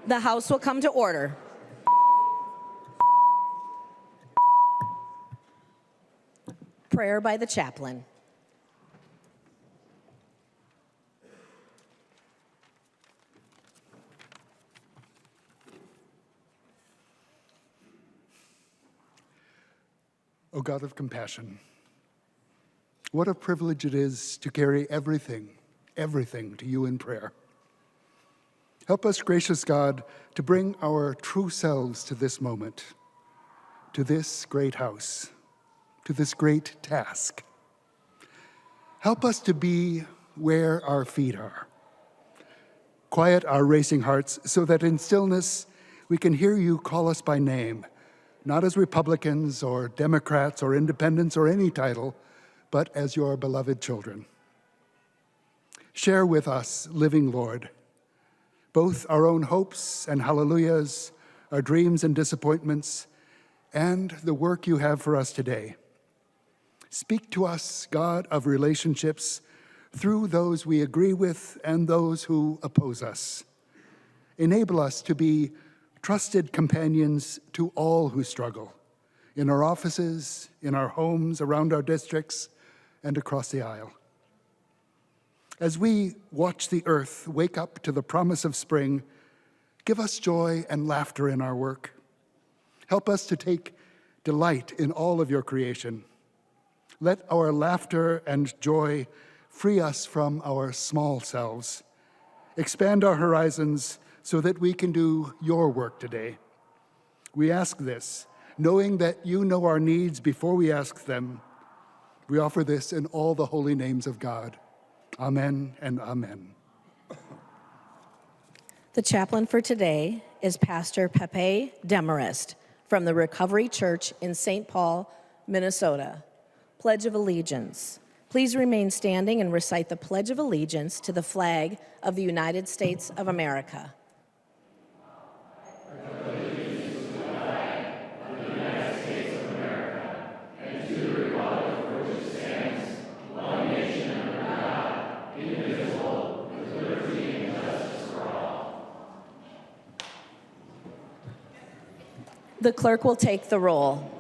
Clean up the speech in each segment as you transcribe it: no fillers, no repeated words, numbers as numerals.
The House will come to order. Prayer by the chaplain. O God of compassion, what a privilege it is to carry everything to you in prayer. Help us, gracious God, to bring our true selves to this moment, to this great house, to this great task. Help us to be where our feet are. Quiet our racing hearts so that in stillness we can hear you call us by name, not as Republicans or Democrats or independents or any title, but as your beloved children. Share with us, living Lord, both our own hopes and hallelujahs, our dreams and disappointments, and the work you have for us today. Speak to us, God of relationships, through those we agree with and those who oppose us. Enable us to be trusted companions to all who struggle, in our offices, in our homes, around our districts, and across the aisle. As we watch the earth wake up to the promise of spring, give us joy and laughter in our work. Help us to take delight in all of your creation. Let our laughter and joy free us from our small selves. Expand our horizons so that we can do your work today. We ask this, knowing that you know our needs before we ask them. We offer this in all the holy names of God. Amen and amen. The chaplain for today is Pastor Pepe Demarest from the Recovery Church in St. Paul, Minnesota. Pledge of Allegiance. Please remain standing and recite the Pledge of Allegiance to the flag of the United States of America. The clerk will take the roll.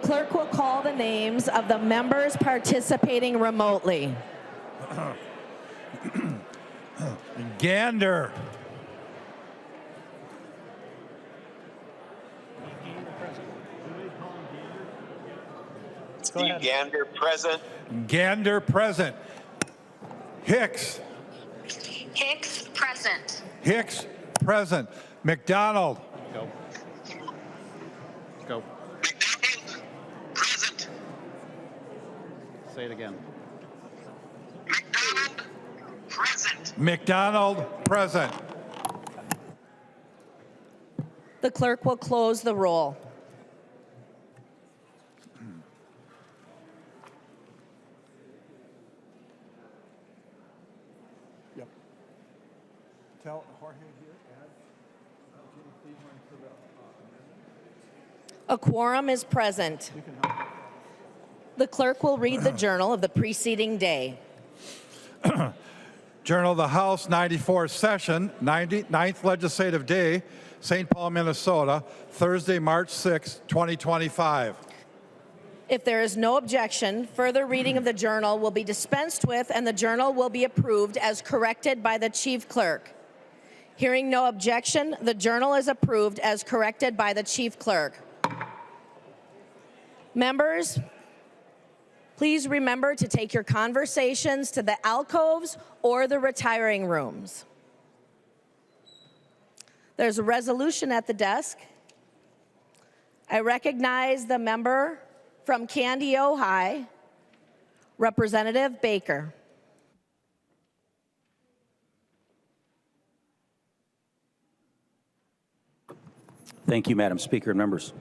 clerk will call the names of the members participating remotely. Gander. Steve Gander, present. Gander, present. Hicks. Hicks, present. Hicks, present. McDonald. Go. Go. McDonald, present. Say it again. McDonald, present. McDonald, present. The clerk will close the roll. Yep. Tell Jorge here, add. A quorum is present. The clerk will read the journal of the preceding day. Journal of the House, 94th session, 9th legislative day, St. Paul, Minnesota, Thursday, March 6, 2025. If there is no objection, further reading of the journal will be dispensed with and the journal will be approved as corrected by the chief clerk. Hearing no objection, the journal is approved as corrected by the chief clerk. Members, please remember to take your conversations to the alcoves or the retiring rooms. There's a resolution at the desk. I recognize the member from Candy, Ohio, Representative Baker. Thank you, Madam Speaker and members.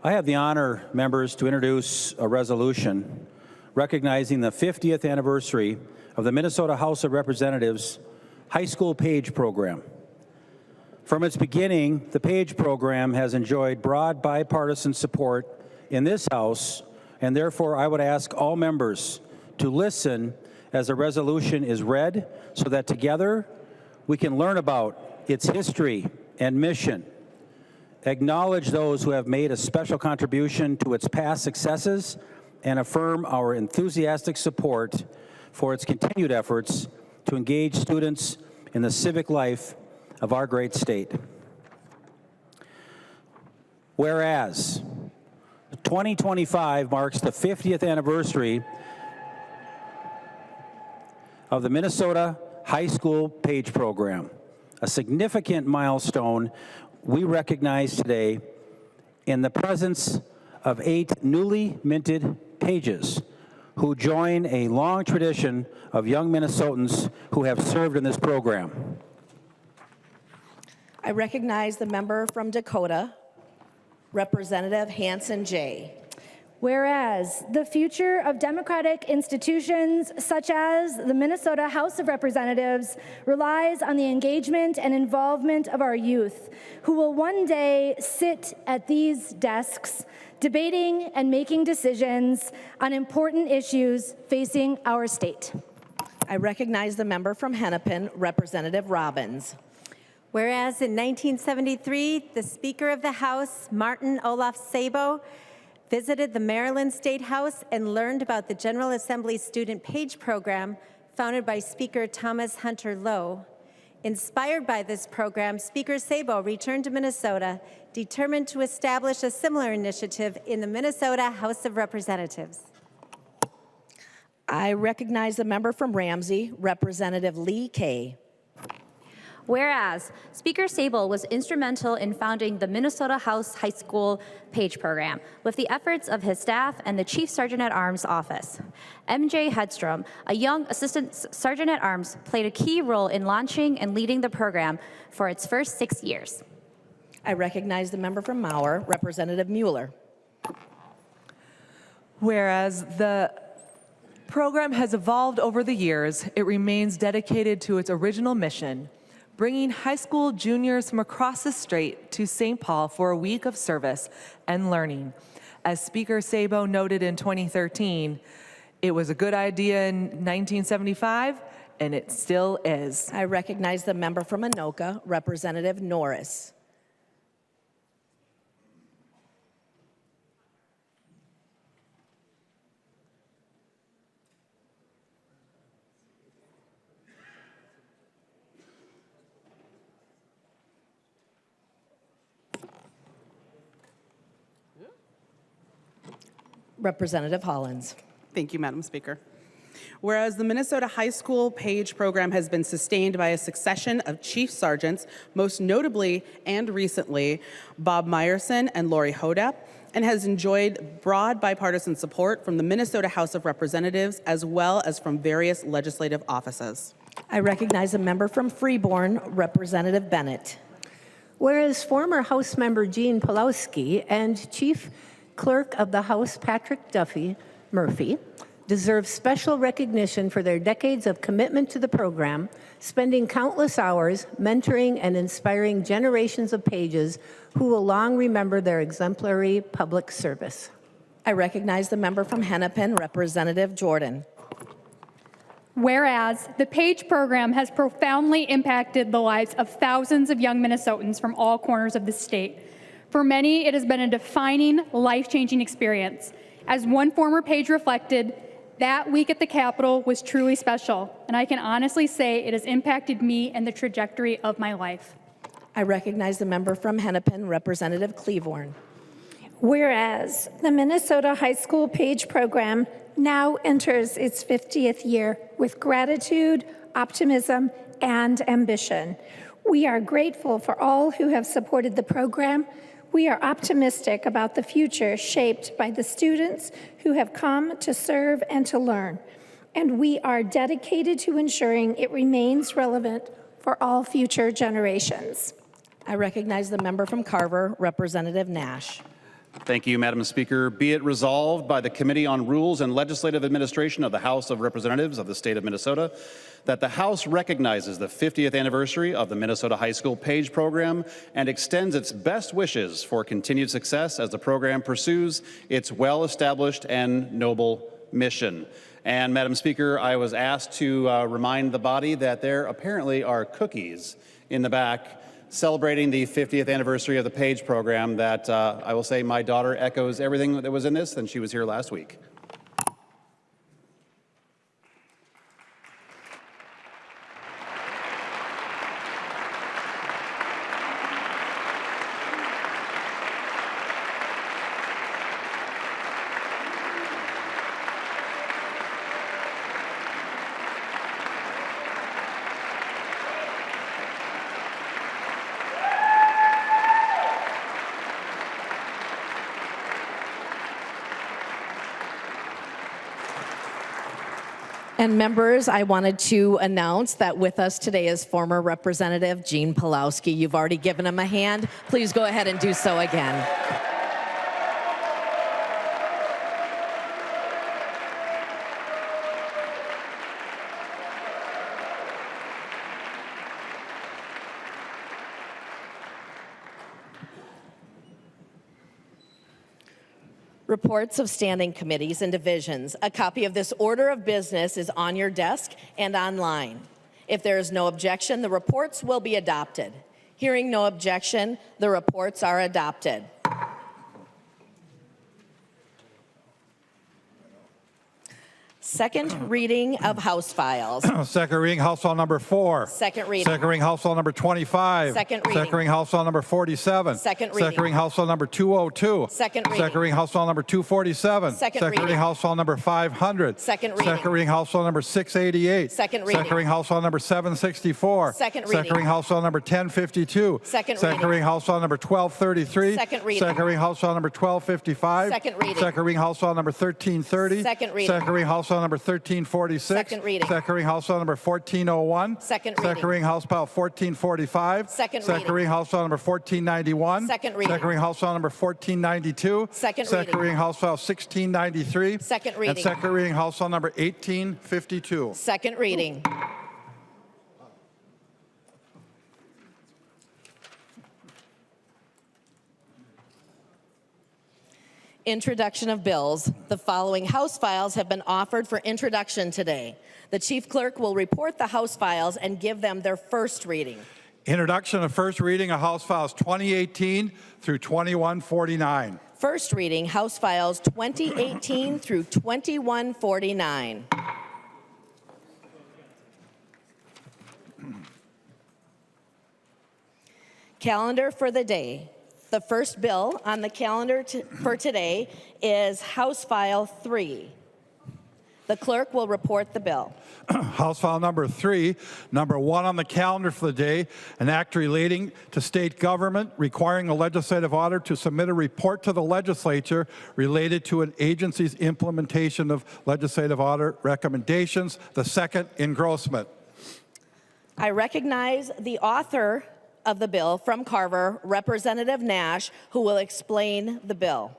I have the honor, members, to introduce a resolution recognizing the 50th anniversary of the Minnesota House of Representatives High School Page Program. From its beginning, the Page Program has enjoyed broad bipartisan support in this House, and therefore I would ask all members to listen as the resolution is read so that together we can learn about its history and mission, acknowledge those who have made a special contribution to its past successes, and affirm our enthusiastic support for its continued efforts to engage students in the civic life of our great state. Whereas 2025 marks the 50th anniversary of the Minnesota High School Page Program, a significant milestone we recognize today in the presence of 8 newly minted pages who join a long tradition of young Minnesotans who have served in this program. I recognize the member from Dakota, Representative Hanson J. Whereas the future of democratic institutions such as the Minnesota House of Representatives relies on the engagement and involvement of our youth, who will one day sit at these desks debating and making decisions on important issues facing our state. I recognize the member from Hennepin, Representative Robbins. Whereas in 1973, the Speaker of the House, Martin Olaf Sabo, visited the Maryland State House and learned about the General Assembly Student Page Program founded by Speaker Thomas Hunter Lowe. Inspired by this program, Speaker Sabo returned to Minnesota, determined to establish a similar initiative in the Minnesota House of Representatives. I recognize the member from Ramsey, Representative Lee Kay. Whereas Speaker Sable was instrumental in founding the Minnesota House High School Page Program with the efforts of his staff and the Chief Sergeant at Arms office. MJ Hedstrom, a young Assistant Sergeant at Arms, played a key role in launching and leading the program for its first 6 years. I recognize the member from Mauer, Representative Mueller. Whereas the program has evolved over the years, it remains dedicated to its original mission, bringing high school juniors from across the state to St. Paul for a week of service and learning. As Speaker Sabo noted in 2013, it was a good idea in 1975, and it still is. I recognize the member from Anoka, Representative Norris. Representative Hollins. Thank you, Madam Speaker. Whereas the Minnesota High School Page program has been sustained by a succession of chief sergeants, most notably and recently Bob Meyerson and Lori Hodap, and has enjoyed broad bipartisan support from the Minnesota House of Representatives as well as from various legislative offices. I recognize a member from Freeborn, Representative Bennett. Whereas former House member Gene Pulowski and Chief Clerk of the House Patrick Duffy Murphy deserve special recognition for their decades of commitment to the program, spending countless hours mentoring and inspiring generations of pages who will long remember their exemplary public service. I recognize the member from Hennepin, Representative Jordan. Whereas the PAGE program has profoundly impacted the lives of thousands of young Minnesotans from all corners of the state. For many, it has been a defining, life-changing experience. As one former PAGE reflected, that week at the Capitol was truly special, and I can honestly say it has impacted me and the trajectory of my life. I recognize the member from Hennepin, Representative Cleavorn. Whereas the Minnesota High School PAGE program now enters its 50th year with gratitude, optimism, and ambition. We are grateful for all who have supported the program. We are optimistic about the future shaped by the students who have come to serve and to learn. And we are dedicated to ensuring it remains relevant for all future generations. I recognize the member from Carver, Representative Nash. Thank you, Madam Speaker. Be it resolved by the Committee on Rules and Legislative Administration of the House of Representatives of the State of Minnesota that the House recognizes the 50th anniversary of the Minnesota High School PAGE program and extends its best wishes for continued success as the program pursues its well-established and noble mission. And Madam Speaker, I was asked to remind the body that there apparently are cookies in the back celebrating the 50th anniversary of the PAGE program that I will say my daughter echoes everything that was in this, and she was here last week. And members, I wanted to announce that with us today is former Representative Gene Pulowski. You've already given him a hand. Please go ahead and do so again. Reports of standing committees and divisions. A copy of this order of business is on your desk and online. If there is no objection, the reports will be adopted. Hearing no objection, the reports are adopted. Second reading of House files. Second reading, House File number 4. Second reading. Second reading, House File number 25. Second reading. Second reading, House File number 47. Second reading. Second reading, House File number 202. Second reading. Second reading, House File number 247. Second Second reading, reading. House File number 500. Second reading. Second reading, House File number 688. Second reading. Second reading, House File number 764. Second reading. Second reading, House File number 1052. Second Second reading. reading, House File number 1233. Second reading. Second reading, House File number 1255. Second reading. Second reading, House File number 1330. Second reading. Second reading, House File number 1346. Second reading. Second reading, House File number 1401. Second reading. Second reading, House File 1445. Second Second reading. reading, House File number 1491. Second reading. Second reading, House File number 1492. Second Second reading. reading, House File 1693. Second And reading. second reading, House File number 1852. Second reading. Introduction of bills. The following House files have been offered for introduction today. The Chief Clerk will report the House files and give them their first reading. Introduction of first reading of House Files 2018 through 2149. First reading, House Files 2018 through 2149. Calendar for the day. The first bill on the calendar for today is House File 3. The clerk will report the bill. House File number 3, number 1 on the calendar for the day, an act relating to state government requiring a legislative auditor to submit a report to the legislature related to an agency's implementation of legislative audit recommendations. The second, engrossment. I recognize the author of the bill from Carver, Representative Nash, who will explain the bill.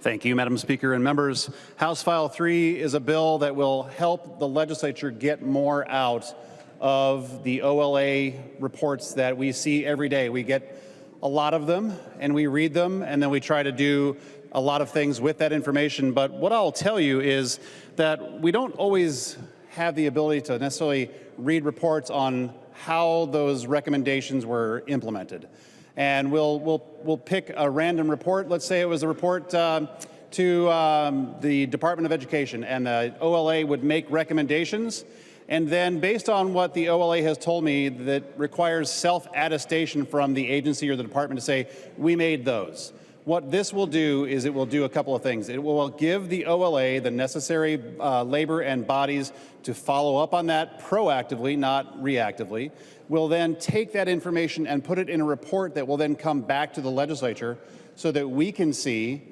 Thank you, Madam Speaker and members. House File 3 is a bill that will help the legislature get more out of the OLA reports that we see every day. We get a lot of them, and we read them, and then we try to do a lot of things with that information. But what I'll tell you is that we don't always have the ability to necessarily read reports on how those recommendations were implemented. And we'll pick a random report. Let's say it was a report to the Department of Education, and the OLA would make recommendations. And then based on what the OLA has told me, that requires self-attestation from the agency or the department to say, we made those. What this will do is it will do a couple of things. It will give the OLA the necessary labor and bodies to follow up on that proactively, not reactively. We'll then take that information and put it in a report that will then come back to the legislature so that we can see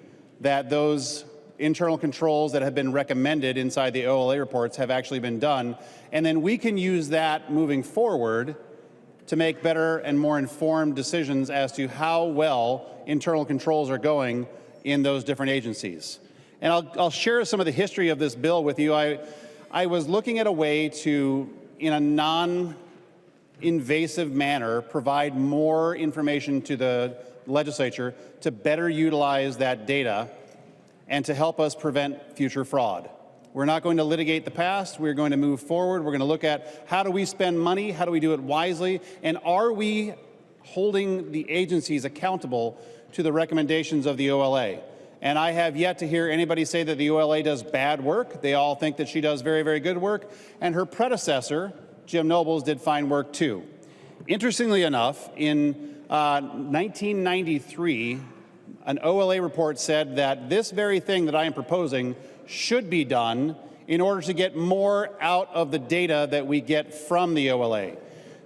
that those internal controls that have been recommended inside the OLA reports have actually been done. And then we can use that moving forward to make better and more informed decisions as to how well internal controls are going in those different agencies. And I'll share some of the history of this bill with you. I was looking at a way to, in a non-invasive manner, provide more information to the legislature to better utilize that data and to help us prevent future fraud. We're not going to litigate the past. We're going to move forward. We're going to look at how do we spend money, how do we do it wisely, and are we holding the agencies accountable to the recommendations of the OLA? And I have yet to hear anybody say that the OLA does bad work. They all think that she does very, very good work. And her predecessor, Jim Nobles, did fine work too. Interestingly enough, in 1993, an OLA report said that this very thing that I am proposing should be done in order to get more out of the data that we get from the OLA.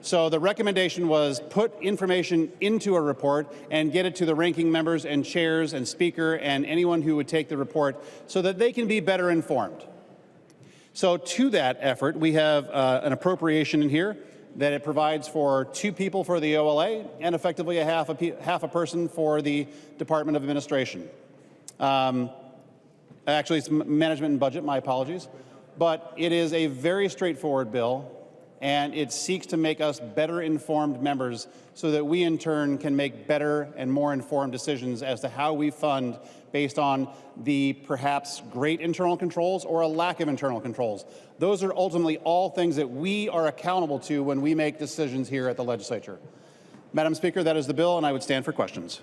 So the recommendation was put information into a report and get it to the ranking members and chairs and speaker and anyone who would take the report so that they can be better informed. So to that effort, we have an appropriation in here that it provides for 2 people for the OLA and effectively half a person for the Department of Administration. Actually, it's management and budget, my apologies. But it is a very straightforward bill, and it seeks to make us better informed members so that we in turn can make better and more informed decisions as to how we fund based on the perhaps great internal controls or a lack of internal controls. Those are ultimately all things that we are accountable to when we make decisions here at the legislature. Madam Speaker, that is the bill, and I would stand for questions.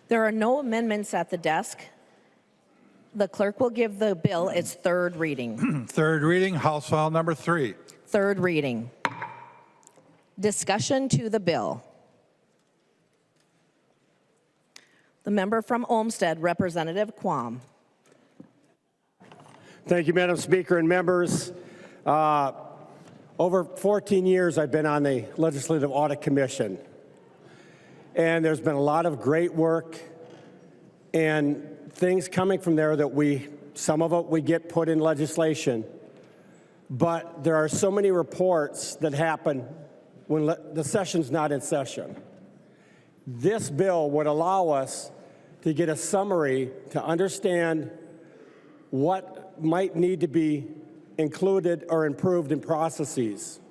There are no amendments at the desk. The clerk will give the bill its third reading. Third reading, House File number 3. Third reading. Discussion to the bill. The member from Olmsted, Representative Quam. Thank you, Madam Speaker and members. Over 14 years, I've been on the Legislative Audit Commission. And there's been a lot of great work and things coming from there that some of it we get put in legislation. But there are so many reports that happen when the session's not in session. This bill would allow us to get a summary to understand what might need to be included or improved in processes.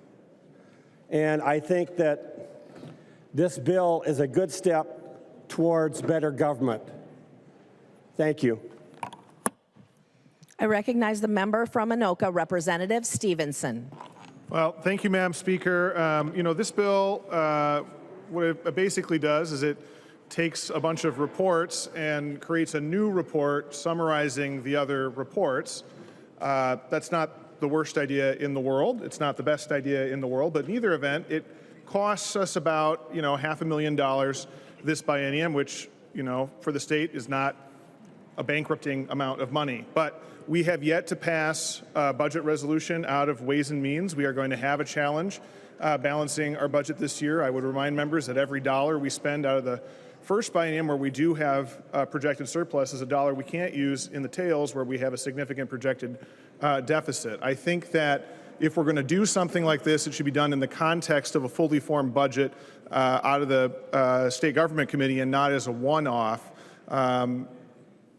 And I think that this bill is a good step towards better government. Thank you. I recognize the member from Anoka, Representative Stevenson. Well, thank you, Madam Speaker. This bill, what it basically does is it takes a bunch of reports and creates a new report summarizing the other reports. That's not the worst idea in the world. It's not the best idea in the world, but in either event, it costs us about $500,000 this biennium, which, for the state is not a bankrupting amount of money. But we have yet to pass a budget resolution out of Ways and Means. We are going to have a challenge balancing our budget this year. I would remind members that every dollar we spend out of the first biennium where we do have projected surplus is a dollar we can't use in the tails where we have a significant projected deficit. I think that if we're going to do something like this, it should be done in the context of a fully formed budget out of the State Government Committee and not as a one-off.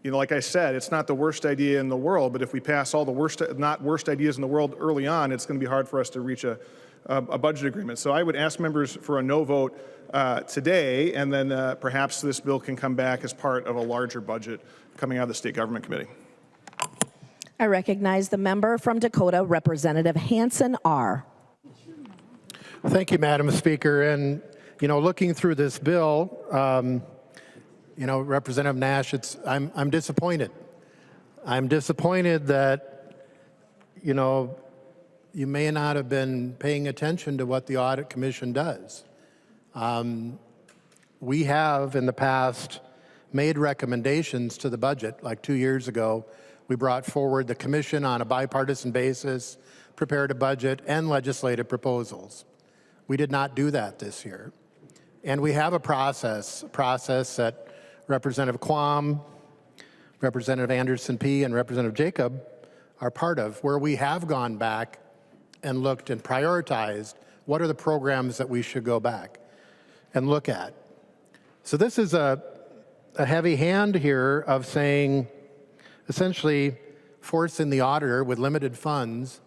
Like I said, it's not the worst idea in the world, but if we pass all the worst ideas in the world early on, it's going to be hard for us to reach a budget agreement. So I would ask members for a no vote today, and then perhaps this bill can come back as part of a larger budget coming out of the State Government Committee. I recognize the member from Dakota, Representative Hanson R. Thank you, Madam Speaker. And, looking through this bill, Representative Nash, I'm disappointed. I'm disappointed that, you may not have been paying attention to what the Audit Commission does. We have, in the past, made recommendations to the budget. Like 2 years ago, we brought forward the commission on a bipartisan basis, prepared a budget and legislative proposals. We did not do that this year. And we have a process that Representative Quam, Representative Anderson P., and Representative Jacob are part of, where we have gone back and looked and prioritized what are the programs that we should go back and look at. So this is a heavy hand here of saying, essentially forcing the auditor with limited funds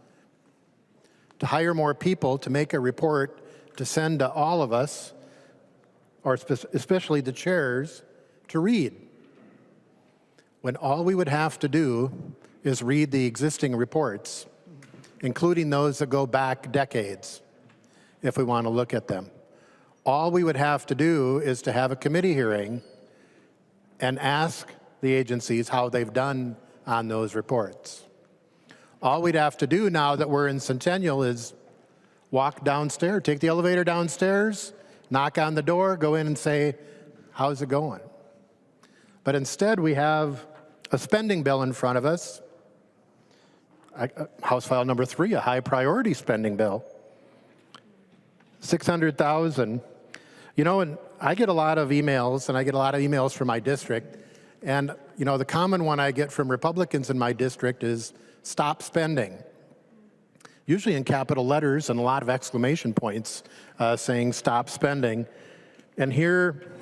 to hire more people to make a report to send to all of us, or especially the chairs, to read, when all we would have to do is read the existing reports, including those that go back decades, if we want to look at them. All we would have to do is to have a committee hearing and ask the agencies how they've done on those reports. All we'd have to do now that we're in Centennial is walk downstairs, take the elevator downstairs, knock on the door, go in and say, how's it going? But instead we have a spending bill in front of us, House File number 3, a high priority spending bill, $600,000. And I get a lot of emails, and I get a lot of emails from my district, and the common one I get from Republicans in my district is stop spending, usually in capital letters and a lot of exclamation points saying stop spending. And here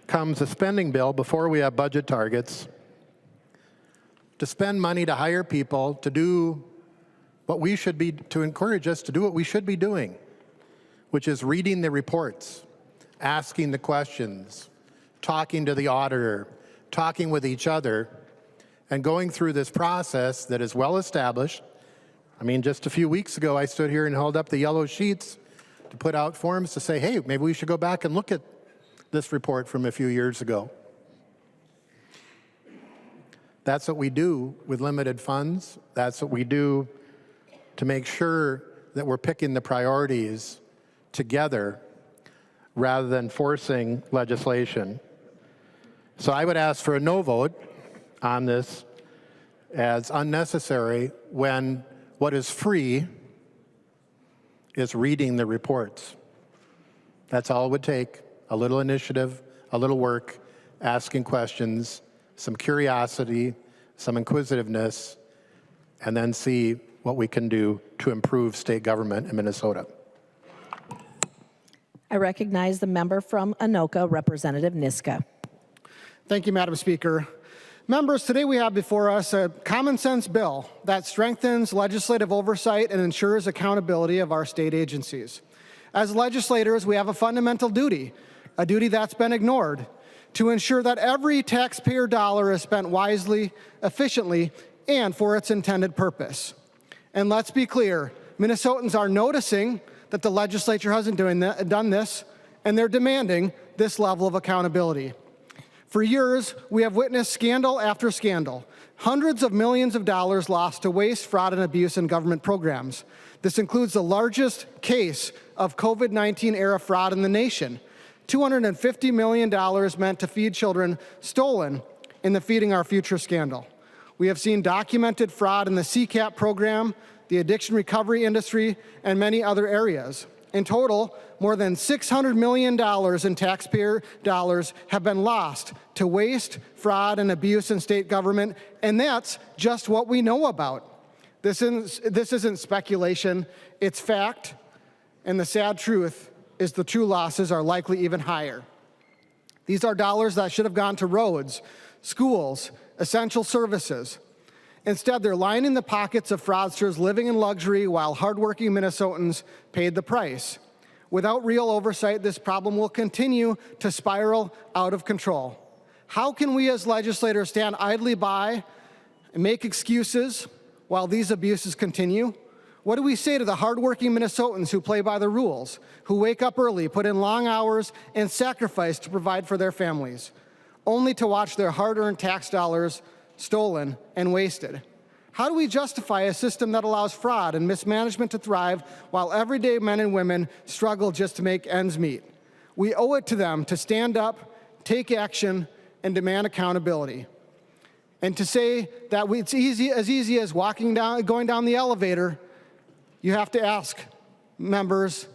comes a spending bill before we have budget targets to spend money to hire people to do what we should be, to encourage us to do what we should be doing, which is reading the reports, asking the questions, talking to the auditor, talking with each other, and going through this process that is well established. I mean, just a few weeks ago, I stood here and held up the yellow sheets to put out forms to say, hey, maybe we should go back and look at this report from a few years ago. That's what we do with limited funds. That's what we do to make sure that we're picking the priorities together rather than forcing legislation. So I would ask for a no vote on this as unnecessary when what is free is reading the reports. That's all it would take, a little initiative, a little work, asking questions, some curiosity, some inquisitiveness, and then see what we can do to improve state government in Minnesota. I recognize the member from Anoka, Representative Niska. Thank you, Madam Speaker. Members, today we have before us a common sense bill that strengthens legislative oversight and ensures accountability of our state agencies. As legislators, we have a fundamental duty, a duty that's been ignored, to ensure that every taxpayer dollar is spent wisely, efficiently, and for its intended purpose. And let's be clear, Minnesotans are noticing that the legislature hasn't done this, and they're demanding this level of accountability. For years, we have witnessed scandal after scandal, hundreds of millions of dollars lost to waste, fraud, and abuse in government programs. This includes the largest case of COVID-19 era fraud in the nation. $250 million meant to feed children stolen in the Feeding Our Future scandal. We have seen documented fraud in the CCAP program, the addiction recovery industry, and many other areas. In total, more than $600 million in taxpayer dollars have been lost to waste, fraud, and abuse in state government, and that's just what we know about. This isn't speculation, it's fact, and the sad truth is the true losses are likely even higher. These are dollars that should have gone to roads, schools, essential services. Instead, they're lining the pockets of fraudsters living in luxury while hardworking Minnesotans paid the price. Without real oversight, this problem will continue to spiral out of control. How can we as legislators stand idly by and make excuses while these abuses continue? What do we say to the hardworking Minnesotans who play by the rules, who wake up early, put in long hours, and sacrifice to provide for their families, only to watch their hard-earned tax dollars stolen and wasted? How do we justify a system that allows fraud and mismanagement to thrive while everyday men and women struggle just to make ends meet? We owe it to them to stand up, take action, and demand accountability. And to say that it's as easy as going down the elevator, you have to ask members,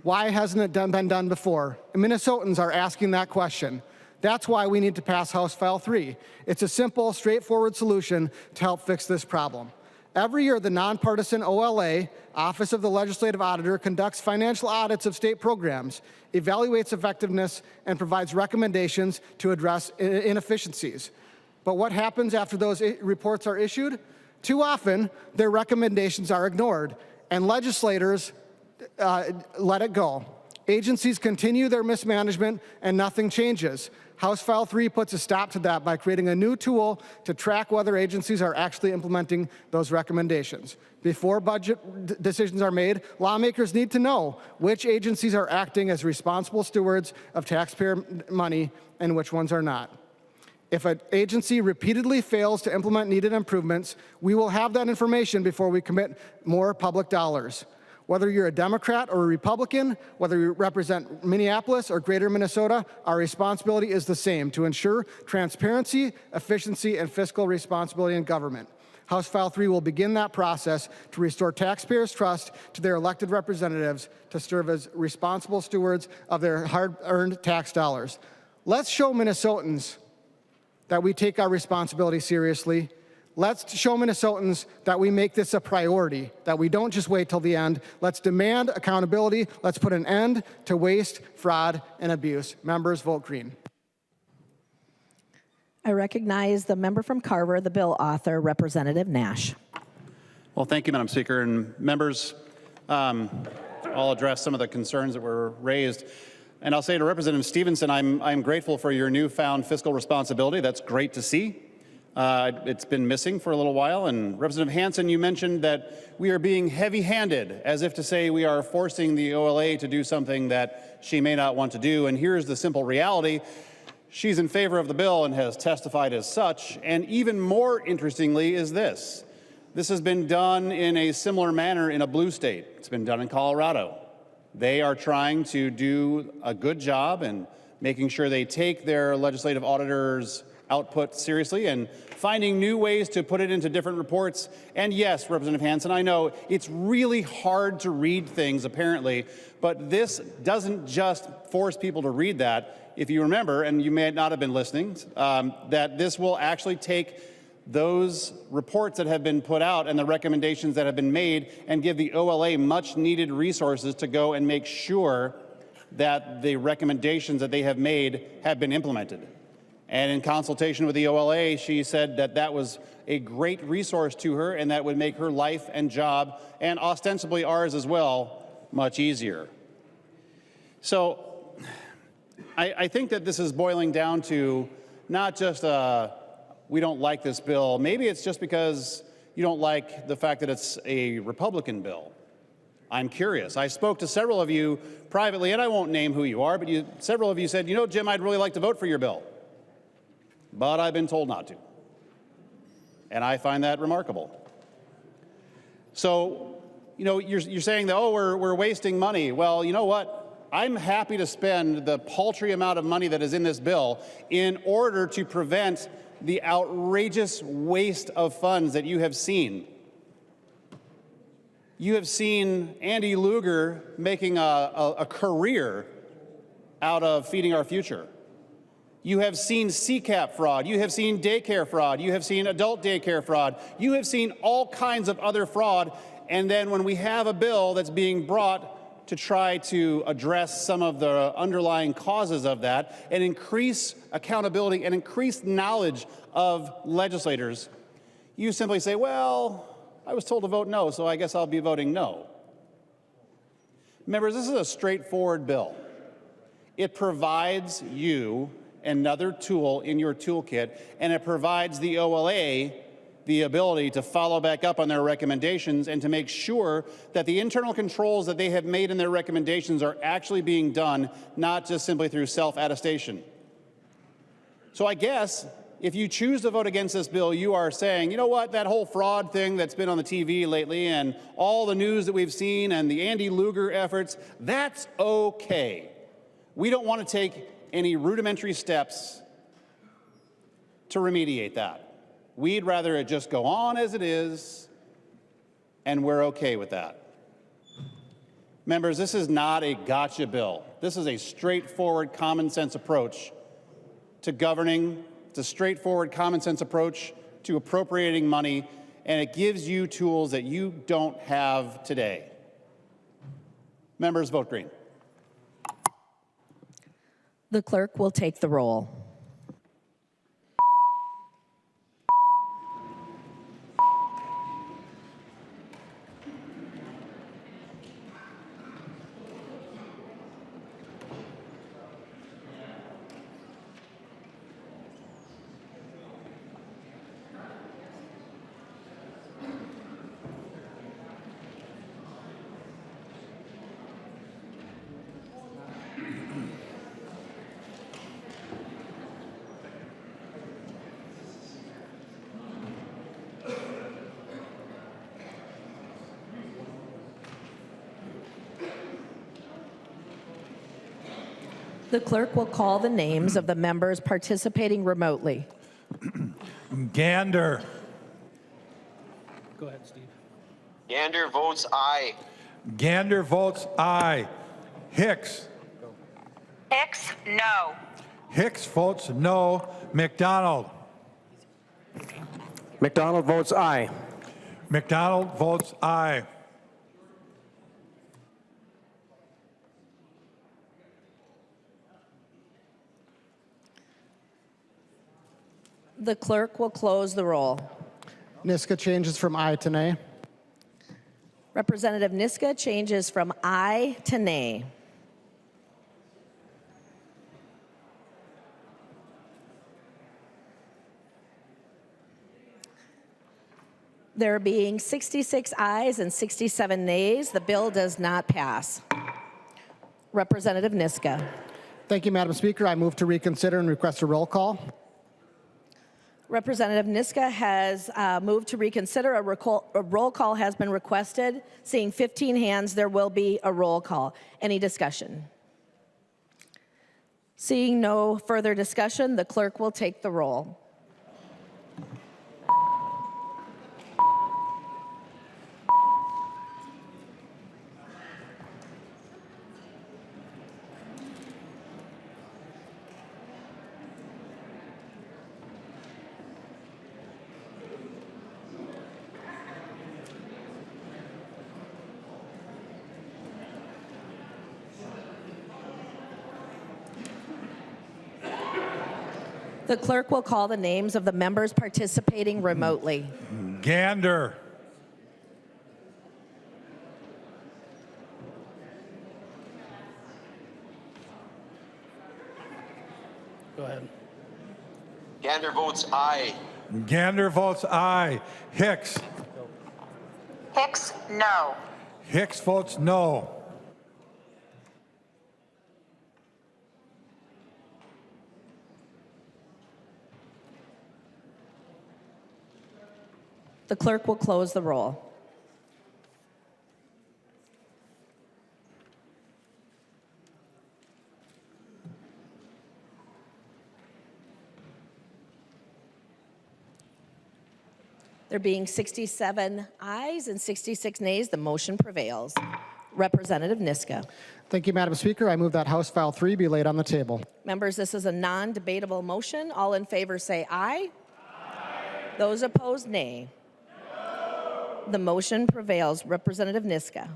why hasn't it been done before? And Minnesotans are asking that question. That's why we need to pass House File 3. It's a simple, straightforward solution to help fix this problem. Every year, the nonpartisan OLA, Office of the Legislative Auditor, conducts financial audits of state programs, evaluates effectiveness, and provides recommendations to address inefficiencies. But what happens after those reports are issued? Too often, their recommendations are ignored, and legislators let it go. Agencies continue their mismanagement, and nothing changes. House File 3 puts a stop to that by creating a new tool to track whether agencies are actually implementing those recommendations. Before budget decisions are made, lawmakers need to know which agencies are acting as responsible stewards of taxpayer money and which ones are not. If an agency repeatedly fails to implement needed improvements, we will have that information before we commit more public dollars. Whether you're a Democrat or a Republican, whether you represent Minneapolis or Greater Minnesota, our responsibility is the same: to ensure transparency, efficiency, and fiscal responsibility in government. House File 3 will begin that process to restore taxpayers' trust to their elected representatives to serve as responsible stewards of their hard-earned tax dollars. Let's show Minnesotans that we take our responsibility seriously. Let's show Minnesotans that we make this a priority, that we don't just wait till the end. Let's demand accountability. Let's put an end to waste, fraud, and abuse. Members, vote green. I recognize the member from Carver, the bill author, Representative Nash. Well, thank you, Madam Speaker. And members, I'll address some of the concerns that were raised. And I'll say to Representative Stevenson, I'm grateful for your newfound fiscal responsibility. That's great to see. It's been missing for a little while. And Representative Hansen, you mentioned that we are being heavy-handed, as if to say we are forcing the OLA to do something that she may not want to do. And here's the simple reality. She's in favor of the bill and has testified as such. And even more interestingly is this. This has been done in a similar manner in a blue state. It's been done in Colorado. They are trying to do a good job in making sure they take their legislative auditor's output seriously and finding new ways to put it into different reports. And yes, Representative Hansen, I know it's really hard to read things apparently, but this doesn't just force people to read that. If you remember, and you may not have been listening, that this will actually take those reports that have been put out and the recommendations that have been made and give the OLA much needed resources to go and make sure that the recommendations that they have made have been implemented. And in consultation with the OLA, she said that that was a great resource to her and that would make her life and job, and ostensibly ours as well, much easier. So I think that this is boiling down to not just we don't like this bill. Maybe it's just because you don't like the fact that it's a Republican bill. I'm curious. I spoke to several of you privately, and I won't name who you are, but several of you said, you know, Jim, I'd really like to vote for your bill, but I've been told not to. And I find that remarkable. So, you know, you're saying that, oh, we're wasting money. Well, you know what? I'm happy to spend the paltry amount of money that is in this bill in order to prevent the outrageous waste of funds that you have seen. You have seen Andy Luger making a career out of feeding our future. You have seen CCAP fraud. You have seen daycare fraud. You have seen adult daycare fraud. You have seen all kinds of other fraud. And then when we have a bill that's being brought to try to address some of the underlying causes of that and increase accountability and increase knowledge of legislators, you simply say, well, I was told to vote no, so I guess I'll be voting no. Members, this is a straightforward bill. It provides you another tool in your toolkit, and it provides the OLA the ability to follow back up on their recommendations and to make sure that the internal controls that they have made in their recommendations are actually being done, not just simply through self-attestation. So I guess if you choose to vote against this bill, you are saying, you know what, that whole fraud thing that's been on the TV lately and all the news that we've seen and the Andy Luger efforts, that's okay. We don't want to take any rudimentary steps to remediate that. We'd rather it just go on as it is, and we're okay with that. Members, this is not a gotcha bill. This is a straightforward, common sense approach to governing. It's a straightforward, common sense approach to appropriating money, and it gives you tools that you don't have today. Members, vote green. The clerk will take the roll. The clerk will call the names of the members participating remotely. Gander. Go ahead, Steve. Gander votes aye. Gander votes aye. Hicks. Hicks, no. Hicks votes no. McDonald. McDonald votes aye. McDonald votes aye. The clerk will close the roll. Niska changes from aye to nay. Representative Niska changes from aye to nay. There being 66 ayes and 67 nays, the bill does not pass. Representative Niska. Thank you, Madam Speaker. I move to reconsider and request a roll call. Representative Niska has moved to reconsider. A roll call has been requested. Seeing 15 hands, there will be a roll call. Any discussion? Seeing no further discussion, the clerk will take the roll. The clerk will call the names of the members participating remotely. Gander. Go ahead. Gander votes aye. Gander votes aye. Hicks. Hicks, no. Hicks votes no. The clerk will close the roll. There being 67 ayes and 66 nays, the motion prevails. Representative Niska. Thank you, Madam Speaker. I move that House File 3 be laid on the table. Members, this is a non-debatable motion. All in favor say aye. Those opposed, nay. The motion prevails. Representative Niska.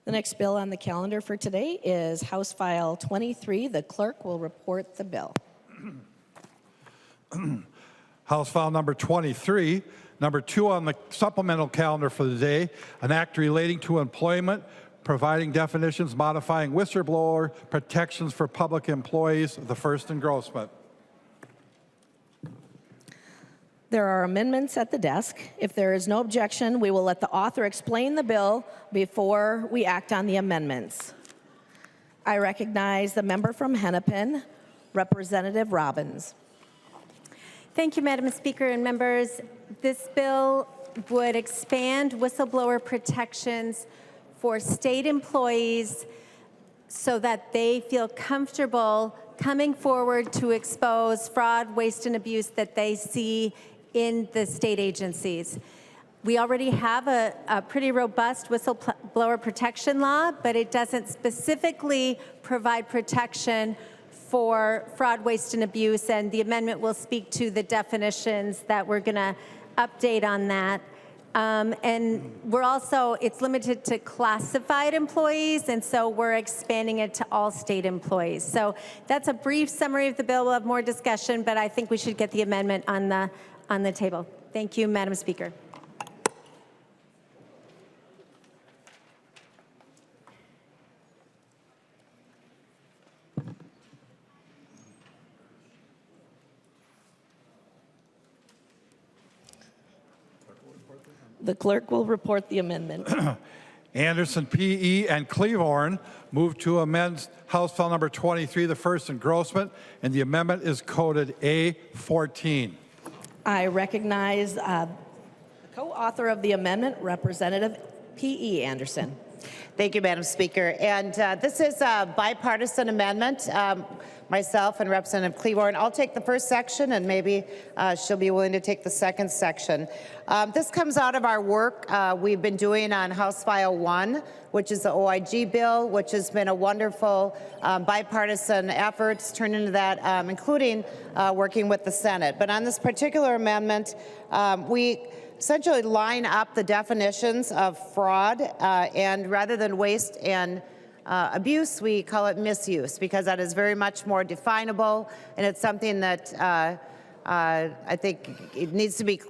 The next bill on the calendar for today is House File 23. The clerk will report the bill. House File number 23, number 2 on the supplemental calendar for the day, an act relating to employment, providing definitions, modifying whistleblower protections for public employees, the first engrossment. There are amendments at the desk. If there is no objection, we will let the author explain the bill before we act on the amendments. I recognize the member from Hennepin, Representative Robbins. Thank you, Madam Speaker and members. This bill would expand whistleblower protections for state employees so that they feel comfortable coming forward to expose fraud, waste, and abuse that they see in the state agencies. We already have a pretty robust whistleblower protection law, but it doesn't specifically provide protection for fraud, waste, and abuse, and the amendment will speak to the definitions that we're going to update on that. And we're also, it's limited to classified employees, and so we're expanding it to all state employees. So that's a brief summary of the bill. We'll have more discussion, but I think we should get the amendment on the table. Thank you, Madam Speaker. The clerk will report the amendment. Anderson, P.E., and Cleavorn move to amend House File number 23, the first engrossment, and the amendment is coded A14. I recognize the co-author of the amendment, Representative P.E. Anderson. Thank you, Madam Speaker. And this is a bipartisan amendment. Myself and Representative Cleavorn, I'll take the first section, and maybe she'll be willing to take the second section. This comes out of our work we've been doing on House File 1, which is the OIG bill, which has been a wonderful bipartisan effort. It's turned into that, including working with the Senate. But on this particular amendment, we essentially line up the definitions of fraud, and rather than waste and abuse, we call it misuse, because that is very much more definable, and it's something that I think it needs to be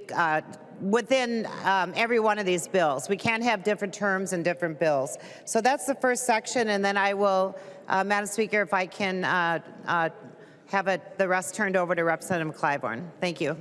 within every one of these bills. We can't have different terms in different bills. So that's the first section, and then I will, Madam Speaker, if I can have the rest turned over to Representative Cleavorn. Thank you.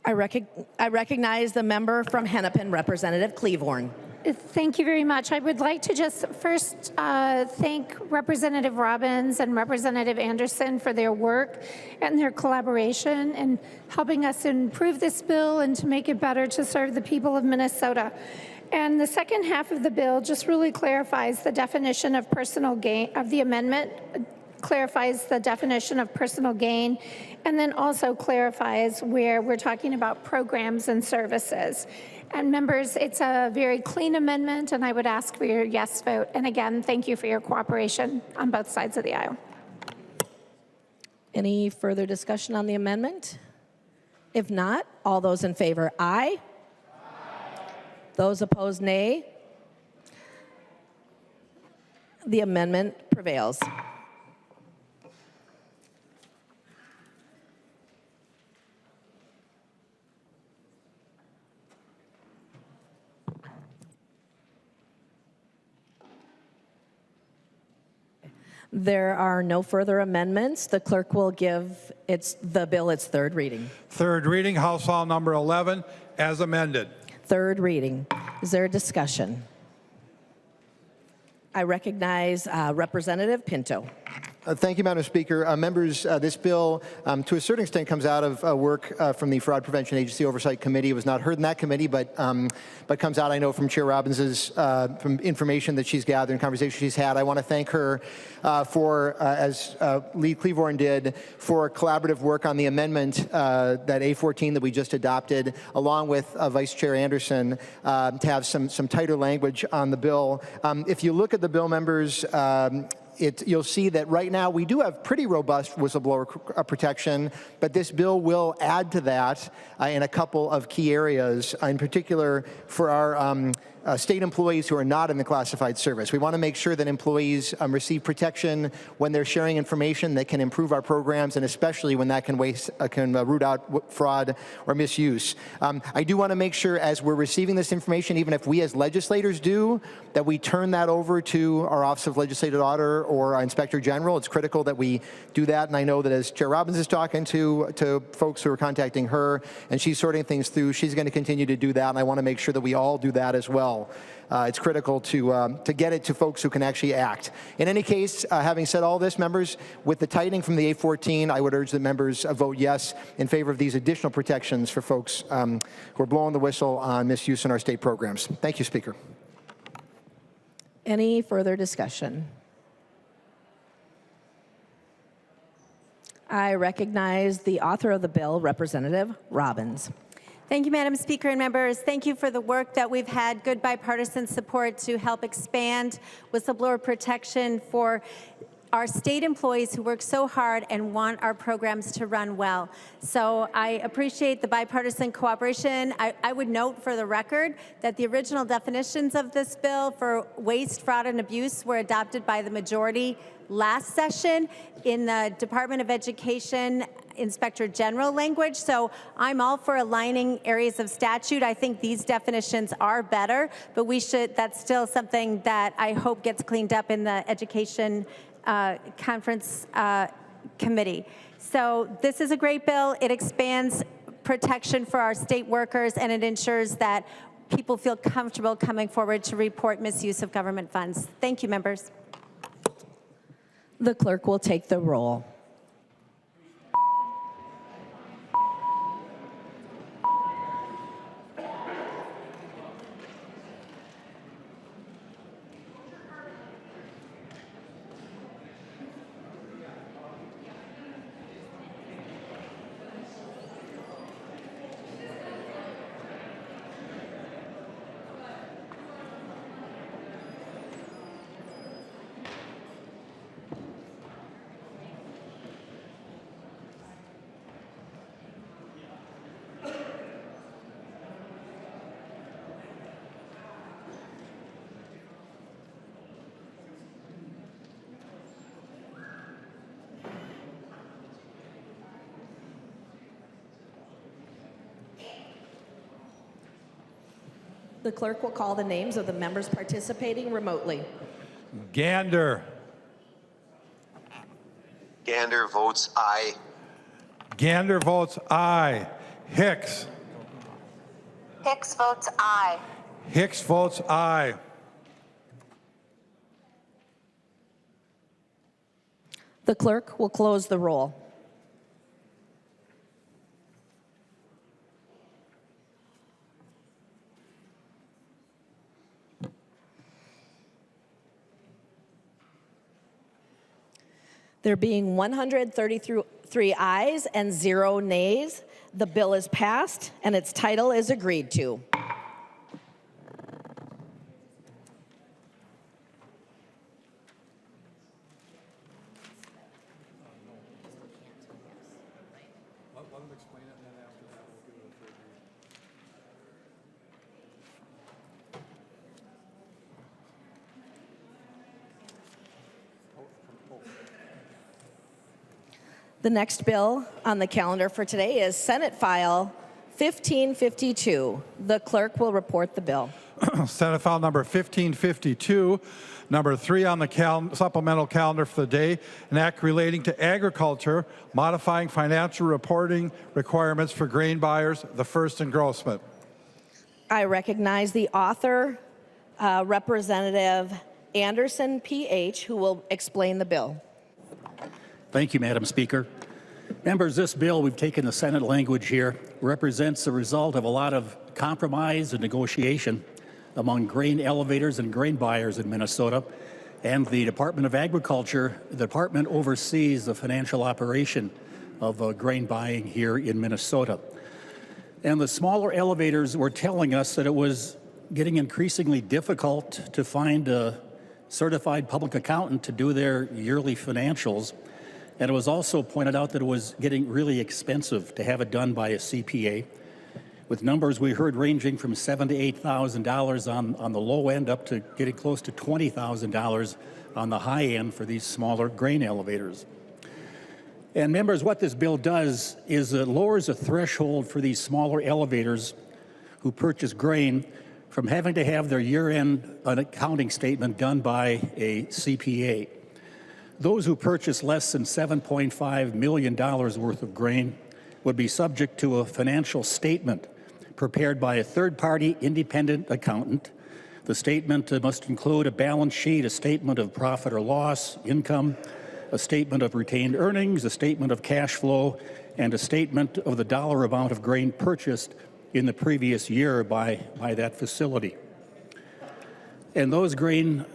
I recognize the member from Hennepin, Representative Cleavorn. Thank you very much. I would like to just first thank Representative Robbins and Representative Anderson for their work and their collaboration in helping us improve this bill and to make it better to serve the people of Minnesota. And the second half of the bill just really clarifies the definition of personal gain, of the amendment, clarifies the definition of personal gain, and then also clarifies where we're talking about programs and services. And members, it's a very clean amendment, and I would ask for your yes vote. And again, thank you for your cooperation on both sides of the aisle. Any further discussion on the amendment? If not, all those in favor, aye. Those opposed, nay. The amendment prevails. There are no further amendments. The clerk will give the bill its third reading. Third reading, House File Number 11, as amended. Third reading. Is there a discussion? I recognize Representative Pinto. Thank you, Madam Speaker. Members, this bill, to a certain extent, comes out of work from the Fraud Prevention Agency Oversight Committee. It was not heard in that committee, but comes out, I know, from Chair Robbins's from information that she's gathered and conversations she's had. I want to thank her for, as Lead Cleavorn did, for collaborative work on the amendment, that A14 that we just adopted, along with Vice Chair Anderson, to have some tighter language on the bill. If you look at the bill, members, you'll see that right now we do have pretty robust whistleblower protection, but this bill will add to that in a couple of key areas, in particular for our state employees who are not in the classified service. We want to make sure that employees receive protection when they're sharing information that can improve our programs, and especially when that can root out fraud or misuse. I do want to make sure, as we're receiving this information, even if we as legislators do, that we turn that over to our Office of Legislative Auditor or our Inspector General. It's critical that we do that, and I know that as Chair Robbins is talking to folks who are contacting her and she's sorting things through, she's going to continue to do that, and I want to make sure that we all do that as well. It's critical to get it to folks who can actually act. In any case, having said all this, members, with the tightening from the A14, I would urge that members vote yes in favor of these additional protections for folks who are blowing the whistle on misuse in our state programs. Thank you, Speaker. Any further discussion? I recognize the author of the bill, Representative Robbins. Thank you, Madam Speaker and members. Thank you for the work that we've had, good bipartisan support to help expand whistleblower protection for our state employees who work so hard and want our programs to run well. So I appreciate the bipartisan cooperation. I would note for the record that the original definitions of this bill for waste, fraud, and abuse were adopted by the majority last session in the Department of Education Inspector General language. So I'm all for aligning areas of statute. I think these definitions are better, but that's still something that I hope gets cleaned up in the Education Conference Committee. So this is a great bill. It expands protection for our state workers, and it ensures that people feel comfortable coming forward to report misuse of government funds. Thank you, members. The clerk will take the roll. The clerk will call the names of the members participating remotely. Gander. Gander votes aye. Gander votes aye. Hicks. Hicks votes aye. Hicks votes aye. The clerk will close the roll. There being 133 ayes and 0 nays, the bill is passed and its title is agreed to. The next bill on the calendar for today is Senate File 1552. The clerk will report the bill. Senate File number 1552, number 3 on the supplemental calendar for the day, an act relating to agriculture, modifying financial reporting requirements for grain buyers, the first engrossment. I recognize the author, Representative Anderson, PH, who will explain the bill. Thank you, Madam Speaker. Members, this bill, we've taken the Senate language here, represents the result of a lot of compromise and negotiation among grain elevators and grain buyers in Minnesota and the Department of Agriculture. The department oversees the financial operation of grain buying here in Minnesota. And the smaller elevators were telling us that it was getting increasingly difficult to find a certified public accountant to do their yearly financials. And it was also pointed out that it was getting really expensive to have it done by a CPA, with numbers we heard ranging from $7,000 to $8,000 on the low end up to getting close to $20,000 on the high end for these smaller grain elevators. And members, what this bill does is it lowers the threshold for these smaller elevators who purchase grain from having to have their year-end accounting statement done by a CPA. Those who purchase less than $7.5 million worth of grain would be subject to a financial statement prepared by a third-party independent accountant. The statement must include a balance sheet, a statement of profit or loss, income, a statement of retained earnings, a statement of cash flow, and a statement of the dollar amount of grain purchased in the previous year by that facility. And those grain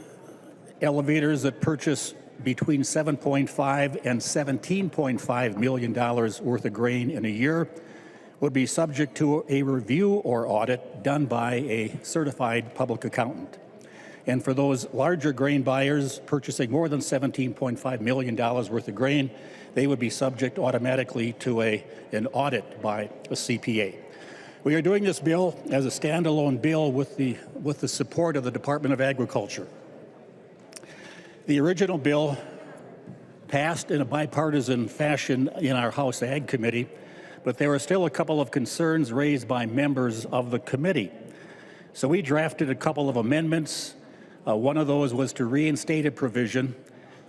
elevators that purchase between $7.5 and $17.5 million worth of grain in a year would be subject to a review or audit done by a certified public accountant. And for those larger grain buyers purchasing more than $17.5 million worth of grain, they would be subject automatically to an audit by a CPA. We are doing this bill as a standalone bill with the support of the Department of Agriculture. The original bill passed in a bipartisan fashion in our House Ag Committee, but there were still a couple of concerns raised by members of the committee. So we drafted a couple of amendments. One of those was to reinstate a provision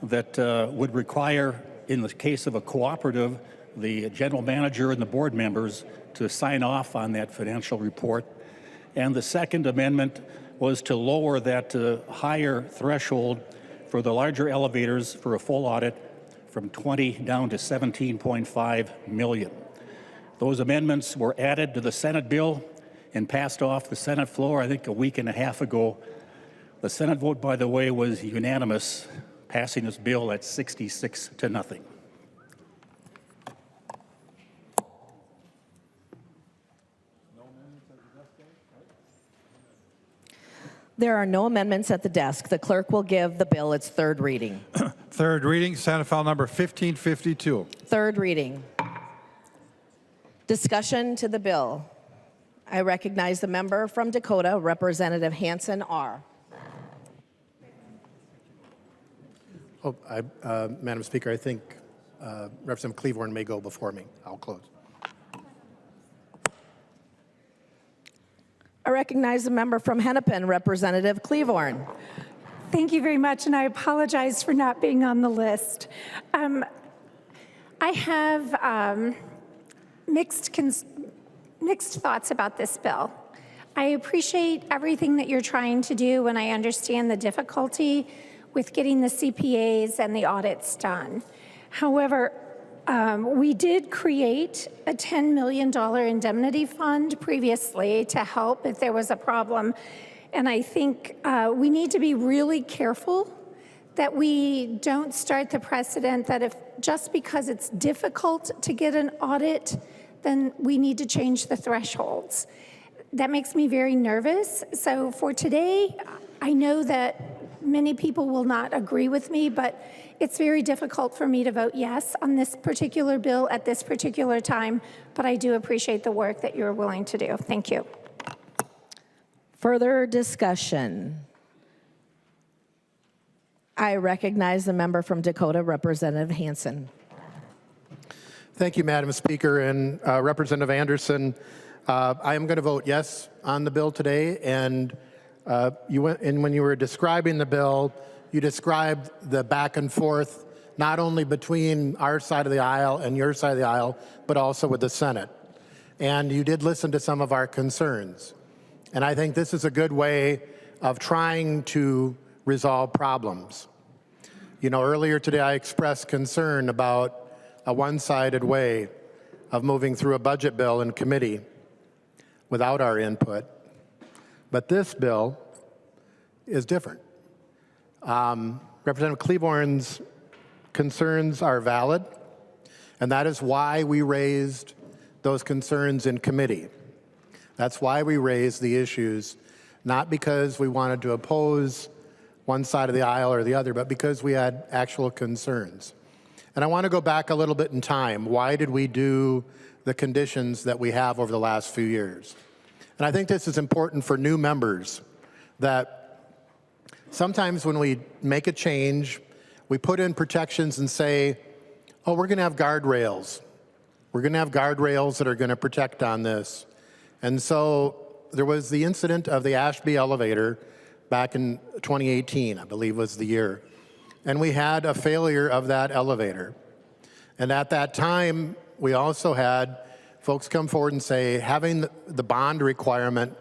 that would require, in the case of a cooperative, the general manager and the board members to sign off on that financial report. And the second amendment was to lower that higher threshold for the larger elevators for a full audit from 20 down to 17.5 million. Those amendments were added to the Senate bill and passed off the Senate floor, I think, a week and a half ago. The Senate vote, by the way, was unanimous, passing this bill at 66 to nothing. There are no amendments at the desk. The clerk will give the bill its third reading. Third reading, Senate File number 1552. Third reading. Discussion to the bill. I recognize the member from Dakota, Representative Hansen R. Madam Speaker, I think Representative Cleavorn may go before me. I'll close. I recognize the member from Hennepin, Representative Cleavorn. Thank you very much, and I apologize for not being on the list. I have mixed thoughts about this bill. I appreciate everything that you're trying to do, and I understand the difficulty with getting the CPAs and the audits done. However, we did create a $10 million indemnity fund previously to help if there was a problem. And I think we need to be really careful that we don't start the precedent that if just because it's difficult to get an audit, then we need to change the thresholds. That makes me very nervous. So for today, I know that many people will not agree with me, but it's very difficult for me to vote yes on this particular bill at this particular time, but I do appreciate the work that you're willing to do. Thank you. Further discussion. I recognize the member from Dakota, Representative Hansen. Thank you, Madam Speaker. And Representative Anderson, I am going to vote yes on the bill today, and You went, and when you were describing the bill, you described the back and forth, not only between our side of the aisle and your side of the aisle, but also with the Senate. And you did listen to some of our concerns. And I think this is a good way of trying to resolve problems. You know, earlier today I expressed concern about a one-sided way of moving through a budget bill in committee without our input. But this bill is different. Representative Cleaborne's concerns are valid, and that is why we raised those concerns in committee. That's why we raised the issues, not because we wanted to oppose one side of the aisle or the other, but because we had actual concerns. And I want to go back a little bit in time. Why did we do the conditions that we have over the last few years? And I think this is important for new members, that sometimes when we make a change, we put in protections and say, oh, we're going to have guardrails. We're going to have guardrails that are going to protect on this. And so there was the incident of the Ashby elevator back in 2018, I believe was the year. And we had a failure of that elevator. And at that time, we also had folks come forward and say, having the bond requirement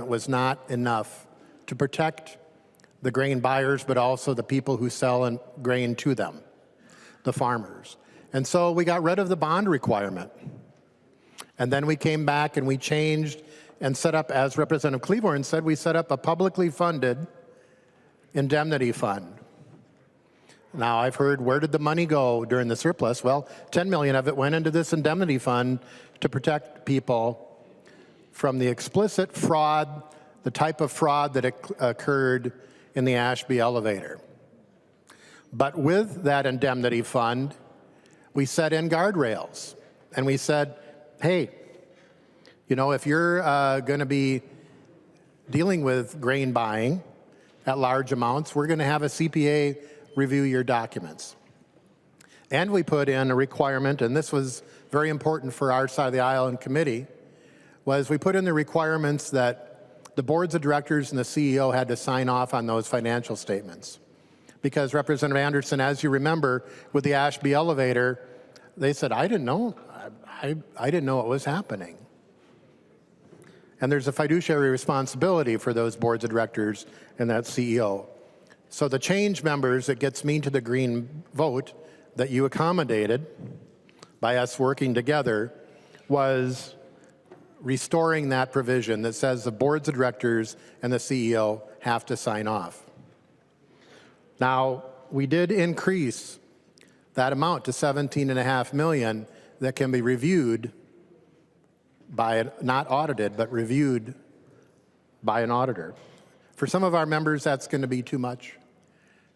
was not enough to protect the grain buyers, but also the people who sell grain to them, the farmers. And so we got rid of the bond requirement. And then we came back and we changed and set up, as Representative Cleaborne said, we set up a publicly funded indemnity fund. Now, I've heard, where did the money go during the surplus? Well, 10 million of it went into this indemnity fund to protect people from the explicit fraud, the type of fraud that occurred in the Ashby elevator. But with that indemnity fund, we set in guardrails, and we said, hey, you know, if you're going to be dealing with grain buying at large amounts, we're going to have a CPA review your documents. And we put in a requirement, and this was very important for our side of the aisle in committee, was we put in the requirements that the boards of directors and the CEO had to sign off on those financial statements. Because Representative Anderson, as you remember, with the Ashby elevator, they said, I didn't know. I didn't know what was happening. And there's a fiduciary responsibility for those boards of directors and that CEO. So the change, members, that gets me to the green vote that you accommodated by us working together was restoring that provision that says the boards of directors and the CEO have to sign off. Now, we did increase that amount to $17.5 million that can be reviewed by, not audited, but reviewed by an auditor. For some of our members, that's going to be too much.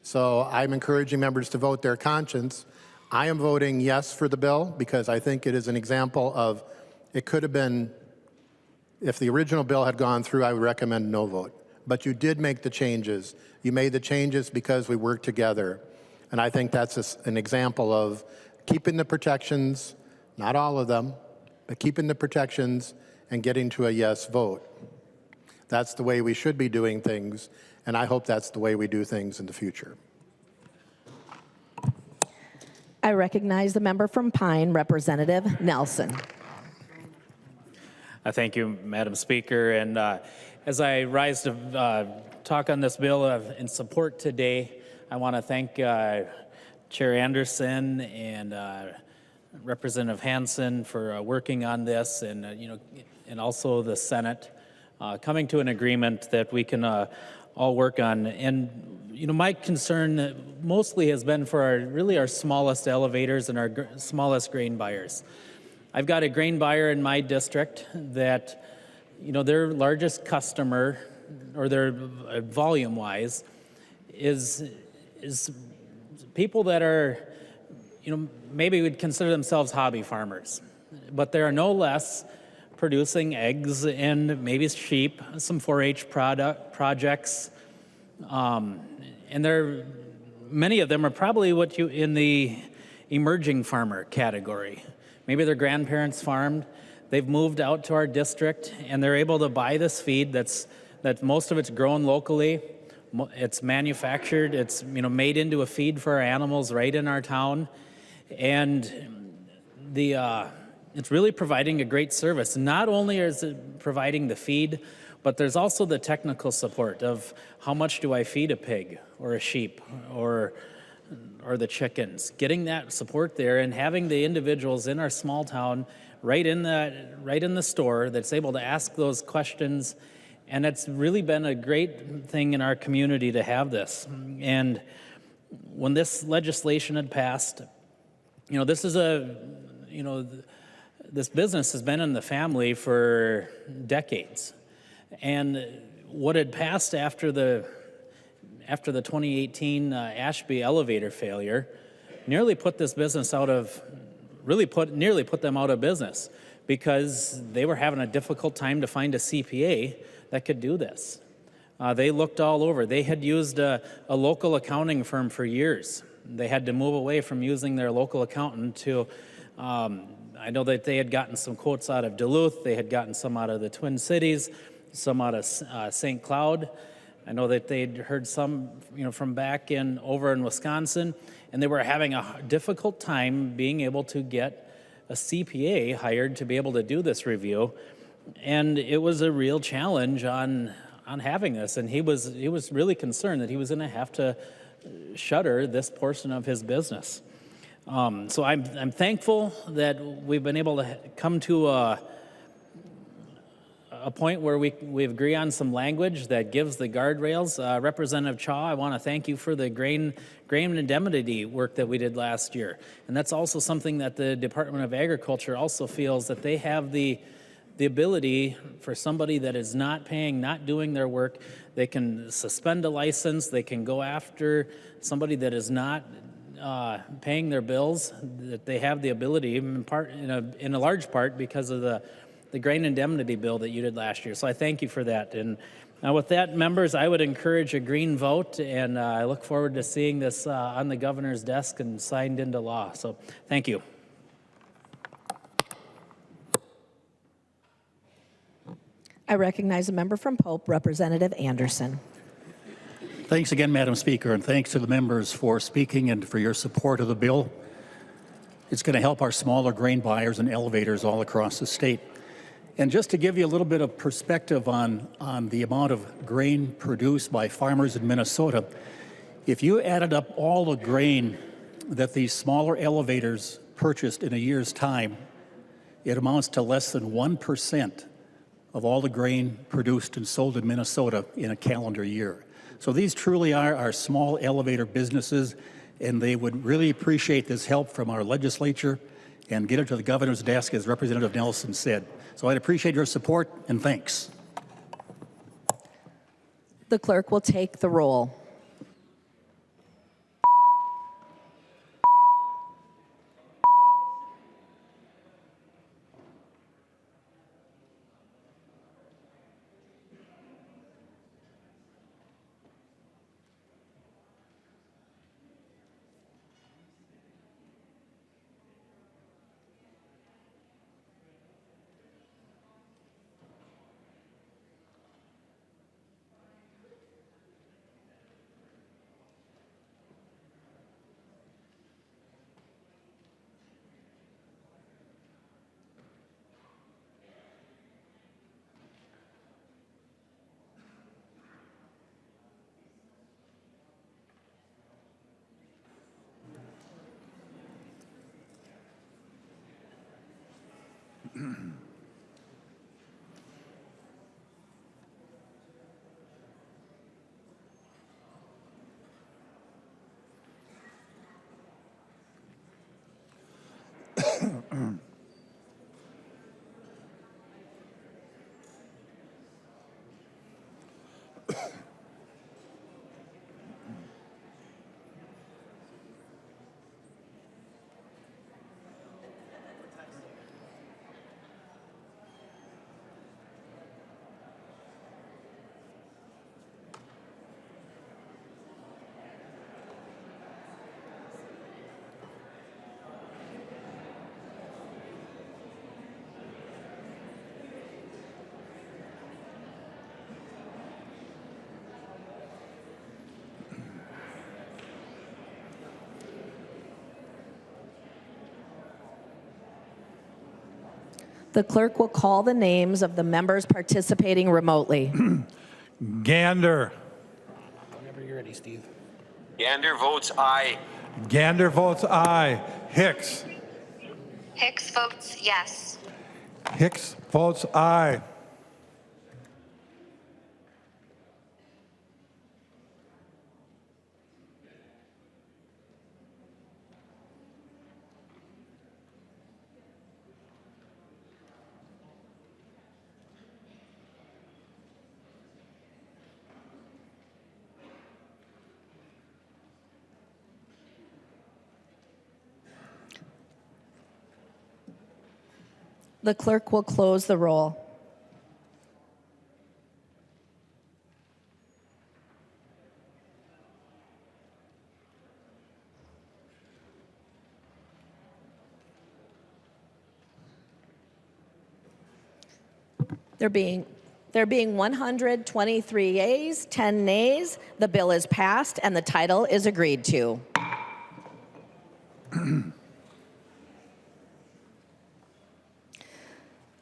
So I'm encouraging members to vote their conscience. I am voting yes for the bill because I think it is an example of, it could have been, if the original bill had gone through, I would recommend no vote. But you did make the changes. You made the changes because we worked together. And I think that's an example of keeping the protections, not all of them, but keeping the protections and getting to a yes vote. That's the way we should be doing things, and I hope that's the way we do things in the future. I recognize the member from Pine, Representative Nelson. Thank you, Madam Speaker. And as I rise to talk on this bill in support today, I want to thank Chair Anderson and Representative Hansen for working on this, and and also the Senate coming to an agreement that we can all work on. And my concern mostly has been for our smallest elevators and our smallest grain buyers. I've got a grain buyer in my district that, their largest customer, or their volume-wise, is people that are, maybe would consider themselves hobby farmers, but they are no less producing eggs and maybe sheep, some 4-H projects, and many of them are probably in the emerging farmer category. Maybe their grandparents farmed, they've moved out to our district, and they're able to buy this feed that's that most of it's grown locally. It's manufactured. It's made into a feed for our animals right in our town, and it's really providing a great service. Not only is it providing the feed, but there's also the technical support of how much do I feed a pig or a sheep or the chickens. Getting that support there and having the individuals in our small town right in the store that's able to ask those questions. And it's really been a great thing in our community to have this. And when this legislation had passed, this is this business has been in the family for decades. And what had passed after the 2018 Ashby elevator failure nearly put this business nearly put them out of business, because they were having a difficult time to find a CPA that could do this. They looked all over. They had used a local accounting firm for years. They had to move away from using their local accountant to, I know that they had gotten some quotes out of Duluth. They had gotten some out of the Twin Cities, some out of St. Cloud. I know that they'd heard some, from back over in Wisconsin, and they were having a difficult time being able to get a CPA hired to be able to do this review. And it was a real challenge on having this, and he was really concerned that he was going to have to shutter this portion of his business. So I'm thankful that we've been able to come to a point where we agree on some language that gives the guardrails. Representative Chaw, I want to thank you for the grain indemnity work that we did last year, and that's also something that the Department of Agriculture also feels that they have the ability for somebody that is not paying, not doing their work. They can suspend a license. They can go after somebody that is not paying their bills. That they have the ability, in a large part, because of the grain indemnity bill that you did last year. So I thank you for that. And with that, members, I would encourage a green vote, and I look forward to seeing this on the governor's desk and signed into law. So thank you. I recognize a member from Pope, Representative Anderson. Thanks again, Madam Speaker, and thanks to the members for speaking and for your support of the bill. It's going to help our smaller grain buyers and elevators all across the state. And just to give you a little bit of perspective on the amount of grain produced by farmers in Minnesota, if you added up all the grain that these smaller elevators purchased in a year's time, it amounts to less than 1% of all the grain produced and sold in Minnesota in a calendar year. So these truly are our small elevator businesses, and they would really appreciate this help from our legislature and get it to the governor's desk, as Representative Nelson said. So I'd appreciate your support, and thanks. The clerk will take the roll. The clerk will call the names of the members participating remotely. Gander. Whenever you're ready, Steve. Gander votes aye. Gander votes aye. Hicks. Hicks votes yes. Hicks votes aye. The clerk will close the roll. There being 123 yeas, 10 nays, the bill is passed and the title is agreed to.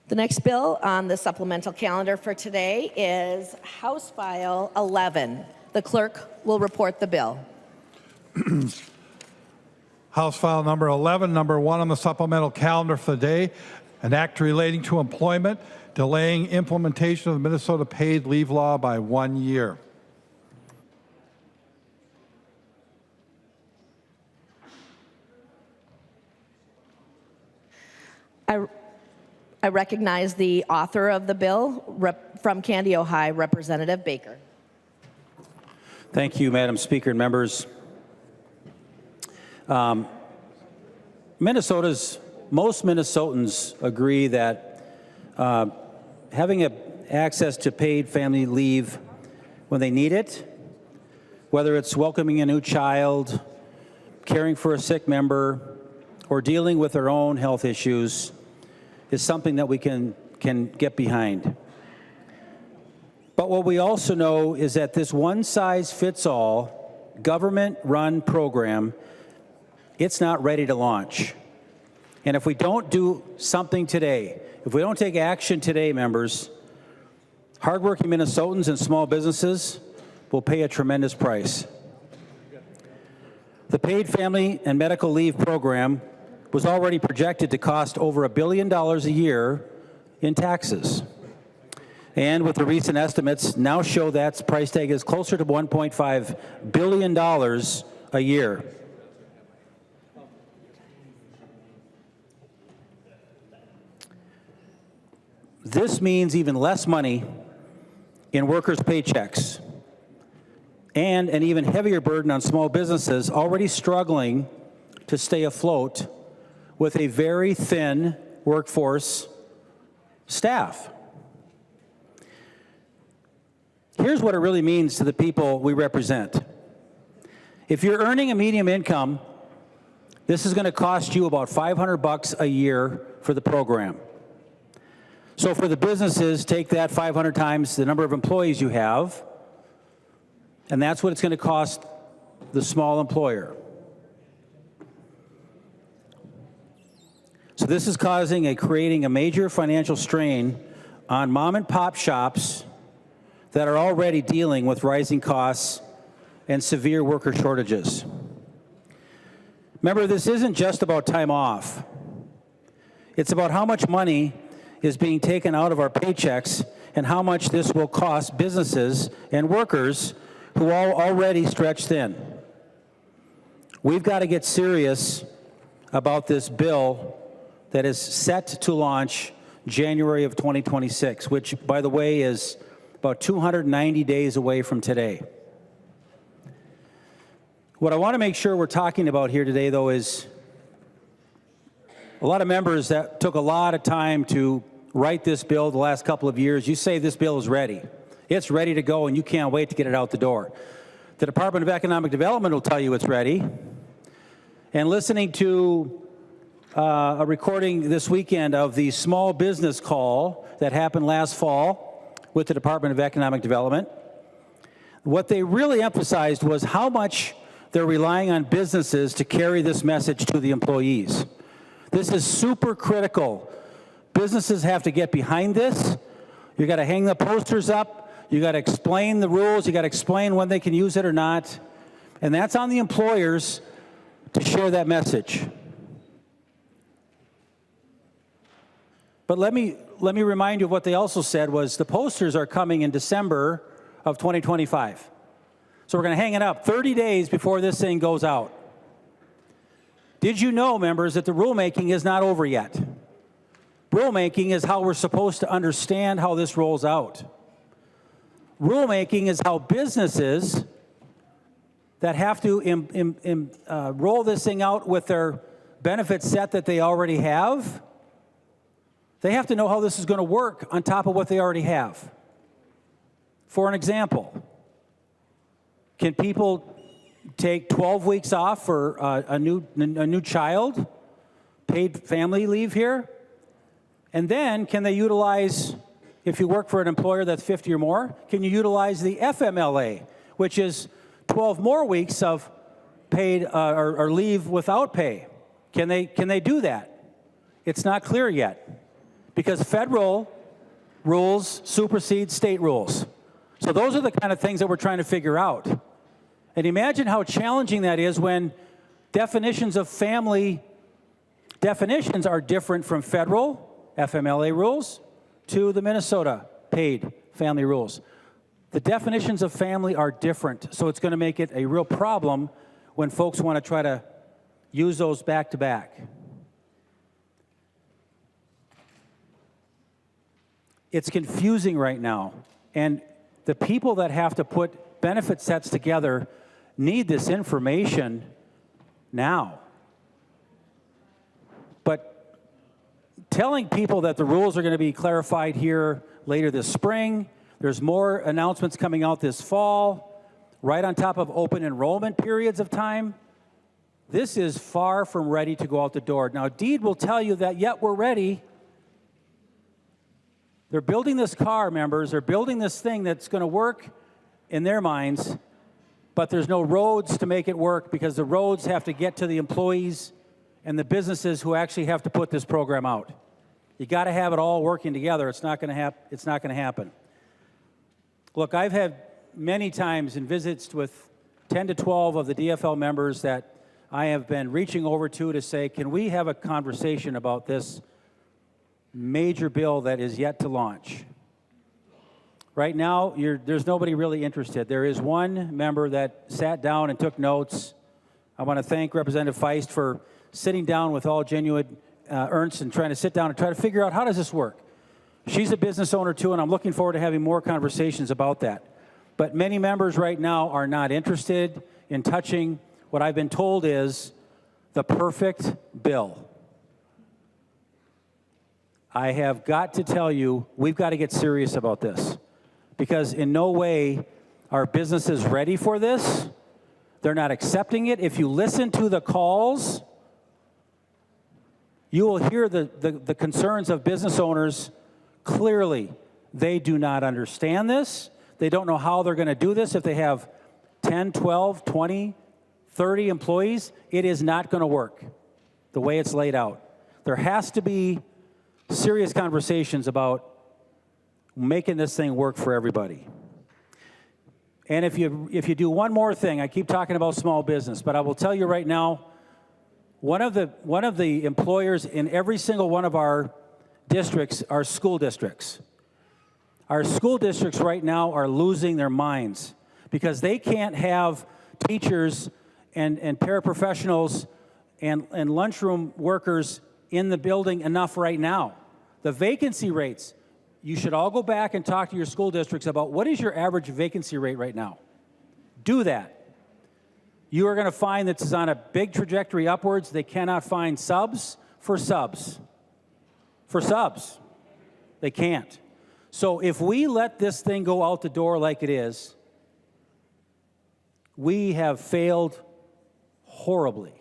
The next bill on the supplemental calendar for today is House File 11. The clerk will report the bill. House File number 11, number 1 on the supplemental calendar for the day, an act relating to employment, delaying implementation of the Minnesota paid leave law by 1 year. I recognize the author of the bill from Candio High, Representative Baker. Thank you, Madam Speaker and members. Most Minnesotans agree that having access to paid family leave when they need it, whether it's welcoming a new child, caring for a sick member, or dealing with their own health issues, is something that we can get behind. But what we also know is that this one-size-fits-all government-run program, it's not ready to launch. And if we don't do something today, if we don't take action today, members, hardworking Minnesotans and small businesses will pay a tremendous price. The paid family and medical leave program was already projected to cost over $1 billion a year in taxes. And with the recent estimates now show that price tag is closer to $1.5 billion a year. This means even less money in workers' paychecks and an even heavier burden on small businesses already struggling to stay afloat with a very thin workforce staff. Here's what it really means to the people we represent. If you're earning a medium income, this is going to cost you about $500 a year for the program. So for the businesses, take that 500 times the number of employees you have, and that's what it's going to cost the small employer. So this is creating a major financial strain on mom and pop shops that are already dealing with rising costs and severe worker shortages. Remember, this isn't just about time off. It's about how much money is being taken out of our paychecks and how much this will cost businesses and workers who are already stretched thin. We've got to get serious about this bill that is set to launch January of 2026, which, by the way, is about 290 days away from today. What I want to make sure we're talking about here today, though, is a lot of members that took a lot of time to write this bill the last couple of years. You say this bill is ready. It's ready to go, and you can't wait to get it out the door. The Department of Economic Development will tell you it's ready. And listening to a recording this weekend of the small business call that happened last fall with the Department of Economic Development, what they really emphasized was how much they're relying on businesses to carry this message to the employees. This is super critical Businesses have to get behind this. You got to hang the posters up. You got to explain the rules. You got to explain when they can use it or not. And that's on the employers to share that message. But let me remind you of what they also said was the posters are coming in December of 2025. So we're going to hang it up 30 days before this thing goes out. Did you know, members, that the rulemaking is not over yet? Rulemaking is how we're supposed to understand how this rolls out. Rulemaking is how businesses that have to roll this thing out with their benefit set that they already have, they have to know how this is going to work on top of what they already have. For an example, can people take 12 weeks off for a new child, paid family leave here? And then can they utilize, if you work for an employer that's 50 or more, can you utilize the FMLA, which is 12 more weeks of paid or leave without pay? Can they do that? It's not clear yet because federal rules supersede state rules. So those are the kind of things that we're trying to figure out. And imagine how challenging that is when definitions of family definitions are different from federal FMLA rules to the Minnesota paid family rules. The definitions of family are different, so it's going to make it a real problem when folks want to try to use those back to back. It's confusing right now, and the people that have to put benefit sets together need this information now. But telling people that the rules are going to be clarified here later this spring, there's more announcements coming out this fall, right on top of open enrollment periods of time, this is far from ready to go out the door. Now, DEED will tell you that, yet we're ready. They're building this car, members. They're building this thing that's going to work in their minds, but there's no roads to make it work because the roads have to get to the employees and the businesses who actually have to put this program out. You got to have it all working together. It's not going to happen. Look, I've had many times in visits with 10 to 12 of the DFL members that I have been reaching over to say, can we have a conversation about this major bill that is yet to launch? Right now, there's nobody really interested. There is one member that sat down and took notes. I want to thank Representative Feist for sitting down with all genuine Ernst and trying to sit down and try to figure out how does this work. She's a business owner too, and I'm looking forward to having more conversations about that. But many members right now are not interested in touching what I've been told is the perfect bill. I have got to tell you, we've got to get serious about this because in no way are businesses ready for this. They're not accepting it. If you listen to the calls, you will hear the concerns of business owners clearly. They do not understand this. They don't know how they're going to do this if they have 10, 12, 20, 30 employees. It is not going to work the way it's laid out. There has to be serious conversations about making this thing work for everybody. And if you do one more thing, I keep talking about small business, but I will tell you right now, one of the employers in every single one of our districts are school districts. Our school districts right now are losing their minds because they can't have teachers and paraprofessionals and lunchroom workers in the building enough right now. The vacancy rates, you should all go back and talk to your school districts about what is your average vacancy rate right now. Do that. You are going to find that it's on a big trajectory upwards. They cannot find subs for subs. For subs. They can't. So if we let this thing go out the door like it is, we have failed horribly.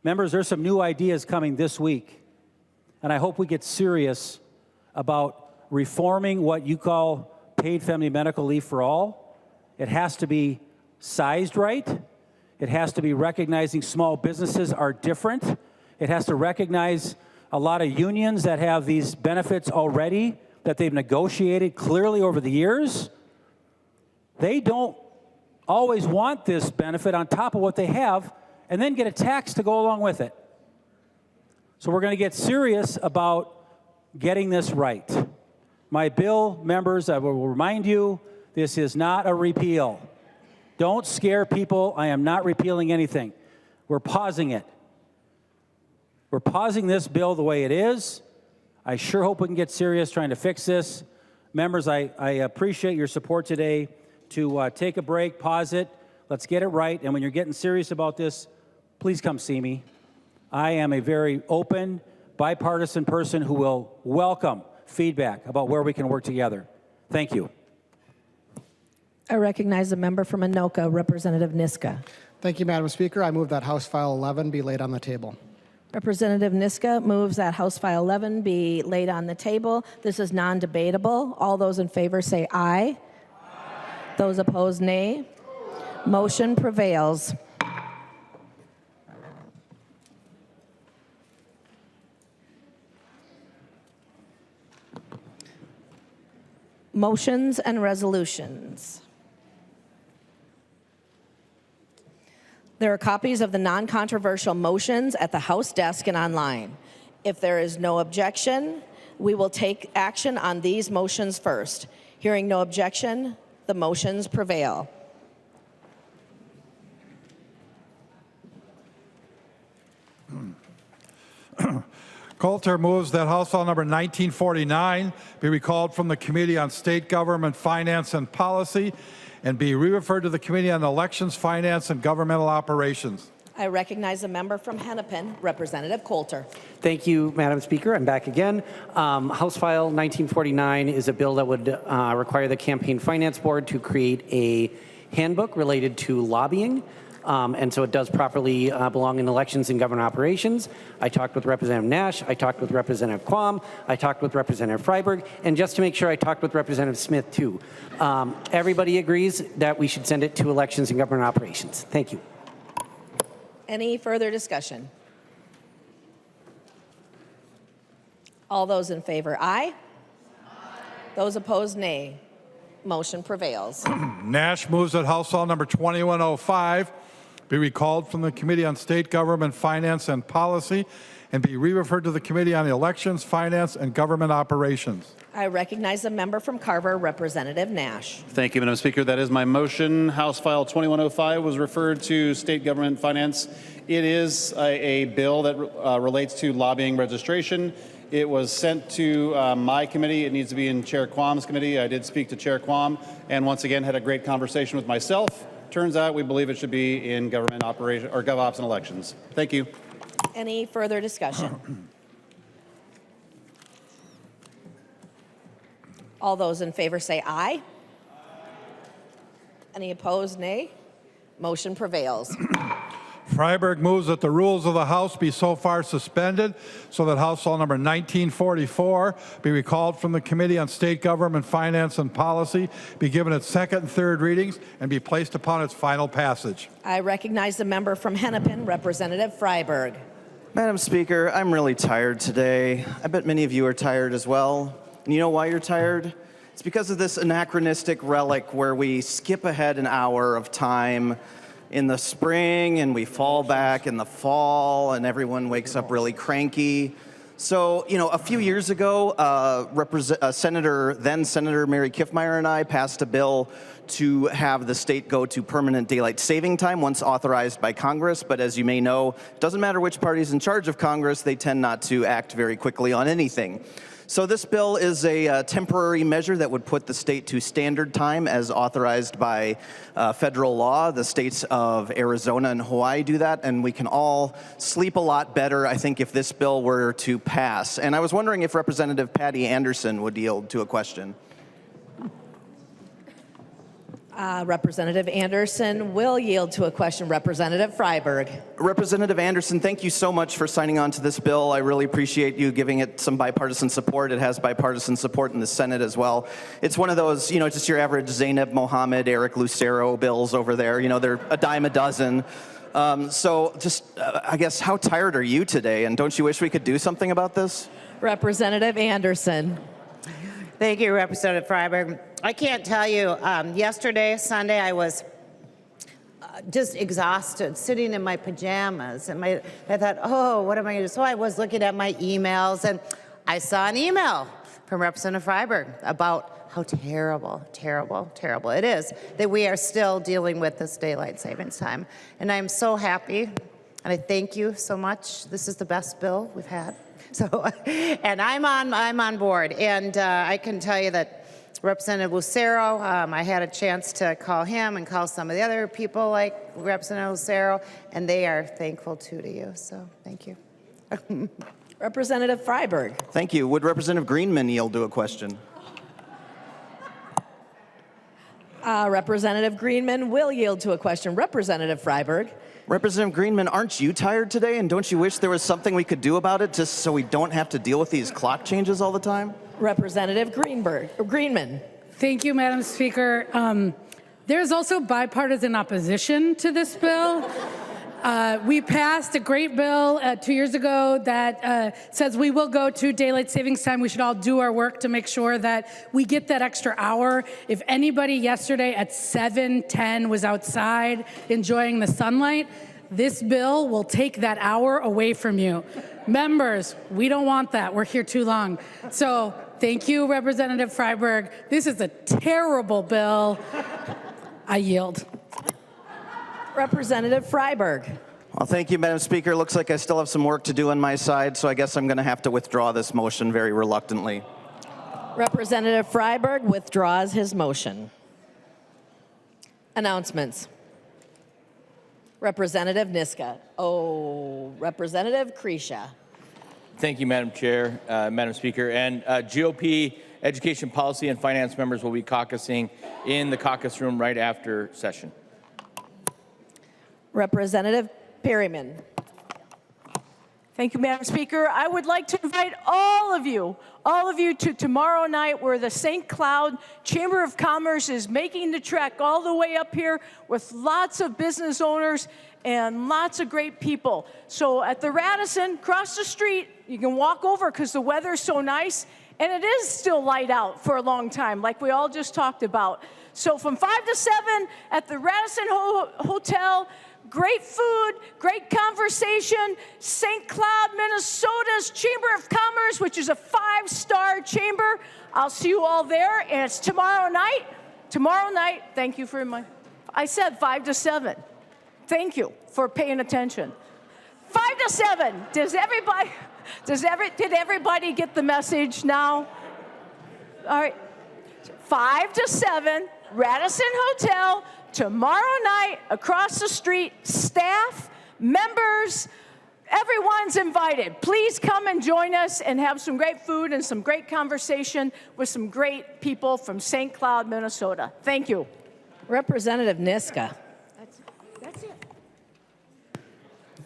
Members, there's some new ideas coming this week, and I hope we get serious about reforming what you call paid family medical leave for all. It has to be sized right. It has to be recognizing small businesses are different. It has to recognize a lot of unions that have these benefits already that they've negotiated clearly over the years. They don't always want this benefit on top of what they have and then get a tax to go along with it. So we're going to get serious about getting this right. My bill, members, I will remind you, this is not a repeal. Don't scare people. I am not repealing anything. We're pausing it. We're pausing this bill the way it is. I sure hope we can get serious trying to fix this. Members, I appreciate your support today to take a break, pause it, let's get it right. And when you're getting serious about this, please come see me. I am a very open, bipartisan person who will welcome feedback about where we can work together. Thank you. I recognize the member from Anoka, Representative Niska. Thank you, Madam Speaker. I move that House File 11 be laid on the table. Representative Niska moves that House File 11 be laid on the table. This is non-debatable. All those in favor say aye. Those opposed, nay. Motion prevails. Motions and resolutions. There are copies of the non-controversial motions at the House desk and online. If there is no objection, we will take action on these motions first. Hearing no objection, the motions prevail. Coulter moves that House File number 1949 be recalled from the Committee on State Government, Finance, and Policy and be re-referred to the Committee on Elections, Finance, and Governmental Operations. I recognize the member from Hennepin, Representative Coulter. Thank you, Madam Speaker. I'm back again. House File 1949 is a bill that would require the Campaign Finance Board to create a handbook related to lobbying. And so it does properly belong in elections and government operations. I talked with Representative Nash. I talked with Representative Quam. I talked with Representative Freiberg. And just to make sure, I talked with Representative Smith, too. Everybody agrees that we should send it to elections and government operations. Thank you. Any further discussion? All those in favor, aye. Those opposed, nay. Motion prevails. Nash moves that House File number 2105 be recalled from the Committee on State Government, Finance, and Policy and be re-referred to the Committee on Elections, Finance, and Government Operations. I recognize the member from Carver, Representative Nash. Thank you, Madam Speaker. That is my motion. House File 2105 was referred to State Government Finance. It is a bill that relates to lobbying registration. It was sent to my committee. It needs to be in Chair Quam's committee. I did speak to Chair Quam and once again had a great conversation with myself. Turns out we believe it should be in government operation or GovOps and elections. Thank you. Any further discussion? All those in favor say aye. Any opposed, nay. Motion prevails. Freiberg moves that the rules of the House be so far suspended so that House File number 1944 be recalled from the Committee on State Government, Finance, and Policy, be given its second and third readings, and be placed upon its final passage. I recognize the member from Hennepin, Representative Freiberg. Madam Speaker, I'm really tired today. I bet many of you are tired as well. And you know why you're tired? It's because of this anachronistic relic where we skip ahead an hour of time in the spring and we fall back in the fall and everyone wakes up really cranky. So, you know, a few years ago, then Senator Mary Kiffmeyer and I passed a bill to have the state go to permanent daylight saving time once authorized by Congress. But as you may know, it doesn't matter which party is in charge of Congress, they tend not to act very quickly on anything. So this bill is a temporary measure that would put the state to standard time as authorized by federal law. The states of Arizona and Hawaii do that, and we can all sleep a lot better, I think, if this bill were to pass. And I was wondering if Representative Patty Anderson would yield to a question. Representative Anderson will yield to a question. Representative Freiberg. Representative Anderson, thank you so much for signing on to this bill. I really appreciate you giving it some bipartisan support. It has bipartisan support in the Senate as well. It's one of those, you know, just your average Zainab Mohammed, Eric Lucero bills over there. You know, they're a dime a dozen. I guess, how tired are you today? And don't you wish we could do something about this? Representative Anderson. Thank you, Representative Freiberg. I can't tell you, yesterday, Sunday, I was just exhausted, sitting in my pajamas. And I thought, oh, what am I going to do? So I was looking at my emails, and I saw an email from Representative Freiberg about how terrible, terrible, terrible it is that we are still dealing with this daylight savings time. And I'm so happy, and I thank you so much. This is the best bill we've had. So, and I'm on board. And I can tell you that Representative Lucero, I had a chance to call him and call some of the other people like Representative Lucero, and they are thankful too to you. So thank you. Representative Freiberg. Thank you. Would Representative Greenman yield to a question? Representative Greenman will yield to a question. Representative Freiberg. Representative Greenman, aren't you tired today? And don't you wish there was something we could do about it just so we don't have to deal with these clock changes all the time? Representative Greenman. Thank you, Madam Speaker. There's also bipartisan opposition to this bill. We passed a great bill 2 years ago that says we will go to daylight savings time. We should all do our work to make sure that we get that extra hour. If anybody yesterday at 7:10 was outside enjoying the sunlight, this bill will take that hour away from you. Members, we don't want that. We're here too long. So thank you, Representative Freiberg. This is a terrible bill. I yield. Representative Freiberg. Well, thank you, Madam Speaker. Looks like I still have some work to do on my side, so I guess I'm going to have to withdraw this motion very reluctantly. Representative Freiberg withdraws his motion. Announcements. Representative Niska. Oh, Representative Kresha. Thank you, Madam Chair, Madam Speaker. And GOP Education Policy and Finance members will be caucusing in the caucus room right after session. Representative Perryman. Thank you, Madam Speaker. I would like to invite all of you to tomorrow night where the St. Cloud Chamber of Commerce is making the trek all the way up here with lots of business owners and lots of great people. So at the Radisson, across the street, you can walk over because the weather's so nice, and it is still light out for a long time, like we all just talked about. So from 5 to 7 at the Radisson Hotel, great food, great conversation. St. Cloud, Minnesota's Chamber of Commerce, which is a 5-star chamber. I'll see you all there, and it's tomorrow night. Tomorrow night, thank you for I said 5 to 7. Thank you for paying attention. 5 to 7. Did everybody get the message now? All right. 5 to 7, Radisson Hotel, tomorrow night, across the street, staff, members, everyone's invited. Please come and join us and have some great food and some great conversation with some great people from St. Cloud, Minnesota. Thank you. Representative Niska. That's it.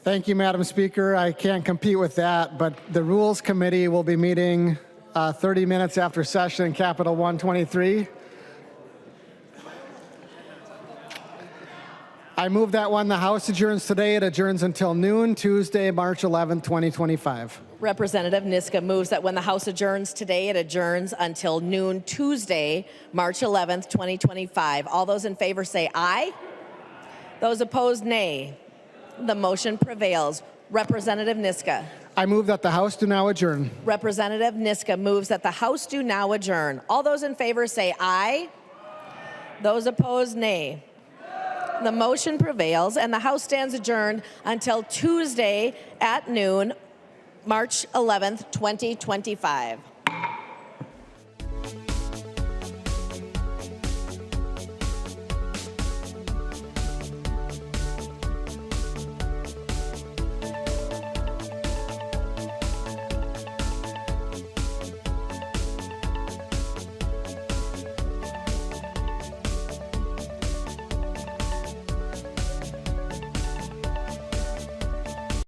Thank you, Madam Speaker. I can't compete with that, but the Rules Committee will be meeting 30 minutes after session in Capitol 123. I move that when the House adjourns today, it adjourns until noon, Tuesday, March 11, 2025. Representative Niska moves that when the House adjourns today, it adjourns until noon, Tuesday, March 11th, 2025. All those in favor say aye. Those opposed, nay. The motion prevails. Representative Niska. I move that the House do now adjourn. Representative Niska moves that the House do now adjourn. All those in favor say aye. Those opposed, nay. The motion prevails, and the House stands adjourned until Tuesday at noon, March 11th, 2025.